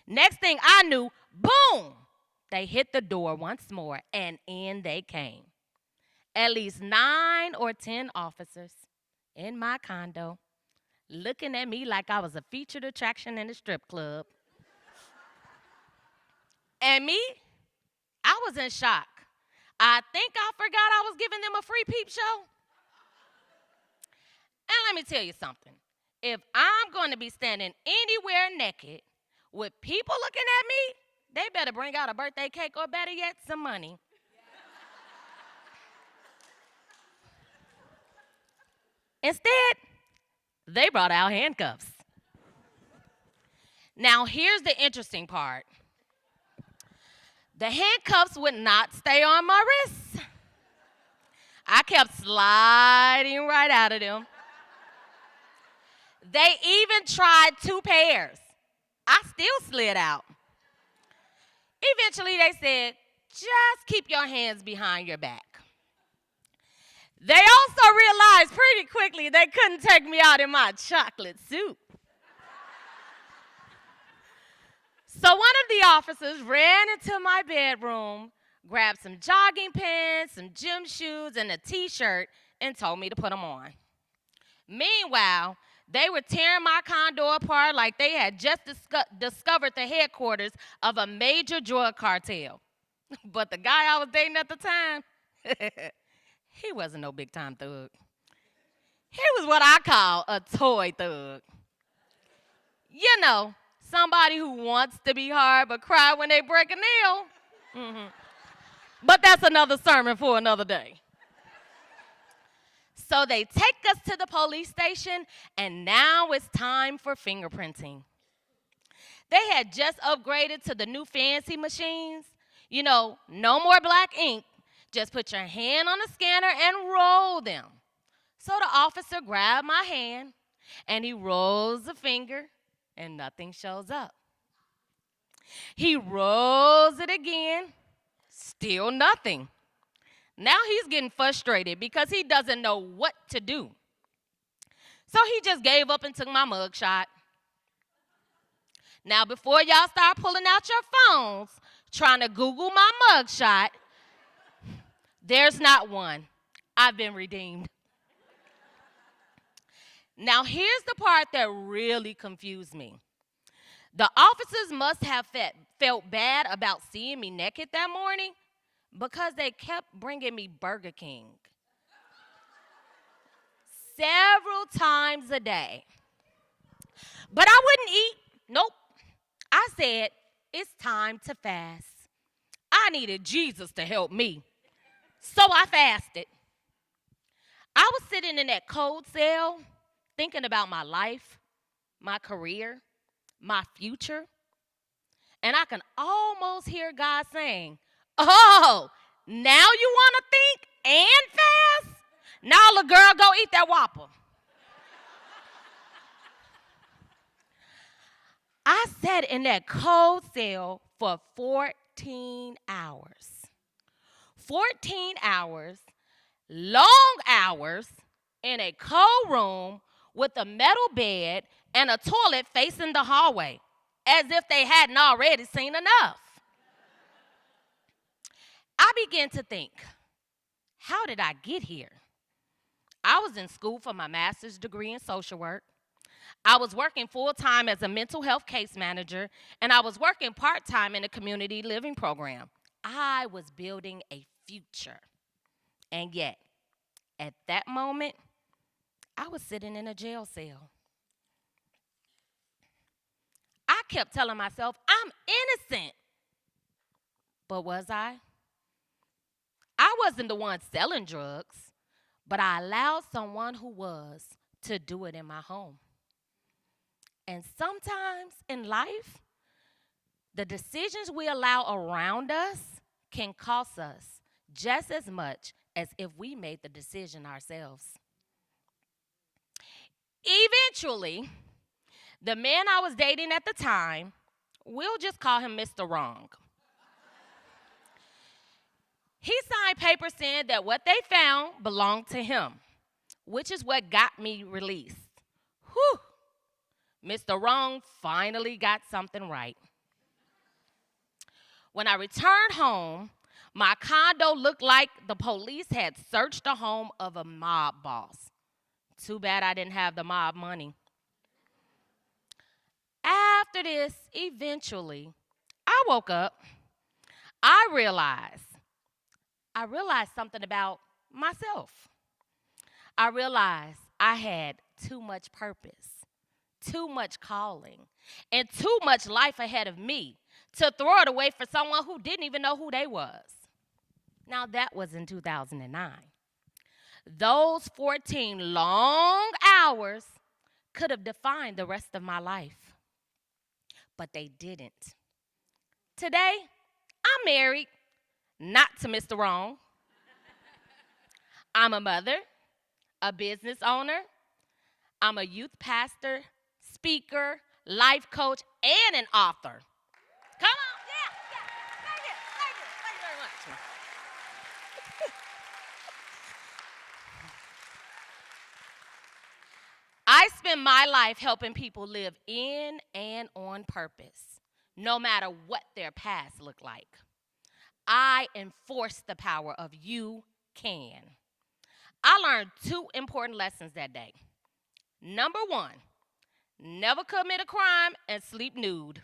Next thing I knew, boom, they hit the door once more, and in they came. At least 9 or 10 officers in my condo, looking at me like I was a featured attraction in a strip club. And me, I was in shock. I think I forgot I was giving them a free peep show. And let me tell you something. If I'm going to be standing anywhere naked with people looking at me, they better bring out a birthday cake or better yet, some money. Instead, they brought out handcuffs. Now, here's the interesting part. The handcuffs would not stay on my wrists. I kept sliding right out of them. They even tried 2 pairs. I still slid out. Eventually, they said, just keep your hands behind your back. They also realized pretty quickly they couldn't take me out in my chocolate suit. So one of the officers ran into my bedroom, grabbed some jogging pants, some gym shoes, and a t-shirt and told me to put them on. Meanwhile, they were tearing my condo apart like they had just discovered the headquarters of a major drug cartel. But the guy I was dating at the time, he wasn't no big-time thug. He was what I call a toy thug. You know, somebody who wants to be hard but cry when they break a nail. But that's another sermon for another day. So they take us to the police station, and now it's time for fingerprinting. They had just upgraded to the new fancy machines. You know, no more black ink. Just put your hand on the scanner and roll them. So the officer grabbed my hand, and he rolls the finger, and nothing shows up. He rolls it again, still nothing. Now he's getting frustrated because he doesn't know what to do. So he just gave up and took my mugshot. Now, before y'all start pulling out your phones, trying to Google my mugshot, there's not one. I've been redeemed. Now, here's the part that really confused me. The officers must have felt bad about seeing me naked that morning because they kept bringing me Burger King several times a day. But I wouldn't eat. Nope. I said, it's time to fast. I needed Jesus to help me. So I fasted. I was sitting in that cold cell thinking about my life, my career, my future. And I can almost hear God saying, oh, now you want to think and fast? Now, little girl, go eat that Whopper. I sat in that cold cell for 14 hours. 14 hours, long hours, in a cold room with a metal bed and a toilet facing the hallway, as if they hadn't already seen enough. I began to think, how did I get here? I was in school for my master's degree in social work. I was working full-time as a mental health case manager, and I was working part-time in a community living program. I was building a future. And yet, at that moment, I was sitting in a jail cell. I kept telling myself, I'm innocent. But was I? I wasn't the one selling drugs, but I allowed someone who was to do it in my home. And sometimes in life, the decisions we allow around us can cost us just as much as if we made the decision ourselves. Eventually, the man I was dating at the time, we'll just call him Mr. Wrong. He signed papers saying that what they found belonged to him, which is what got me released. Whew. Mr. Wrong finally got something right. When I returned home, my condo looked like the police had searched the home of a mob boss. Too bad I didn't have the mob money. After this, eventually, I woke up. I realized something about myself. I realized I had too much purpose, too much calling, and too much life ahead of me to throw it away for someone who didn't even know who they was. Now, that was in 2009. Those 14 long hours could have defined the rest of my life, but they didn't. Today, I'm married, not to Mr. Wrong. I'm a mother, a business owner. I'm a youth pastor, speaker, life coach, and an author. Come on, yeah. Thank you very much. I spend my life helping people live in and on purpose, no matter what their past looked like. I enforce the power of you can. I learned 2 important lessons that day. Number 1, never commit a crime and sleep nude.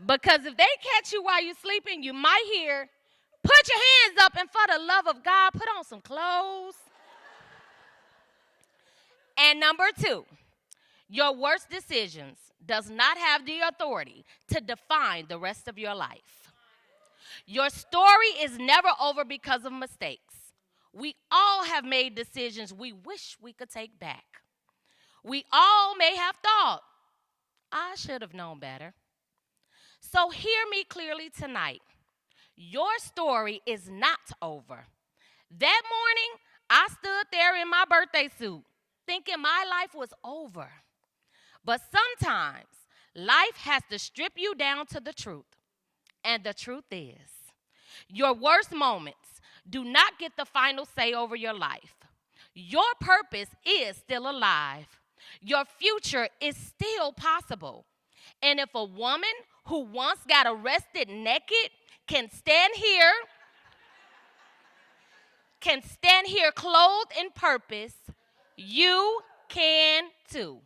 Because if they catch you while you're sleeping, you might hear, put your hands up, and for the love of God, put on some clothes. And number 2, your worst decisions does not have the authority to define the rest of your life. Your story is never over because of mistakes. We all have made decisions we wish we could take back. We all may have thought, I should have known better. So hear me clearly tonight. Your story is not over. That morning, I stood there in my birthday suit, thinking my life was over. But sometimes, life has to strip you down to the truth. And the truth is, your worst moments do not get the final say over your life. Your purpose is still alive. Your future is still possible. And if a woman who once got arrested naked can stand here clothed in purpose, you can too.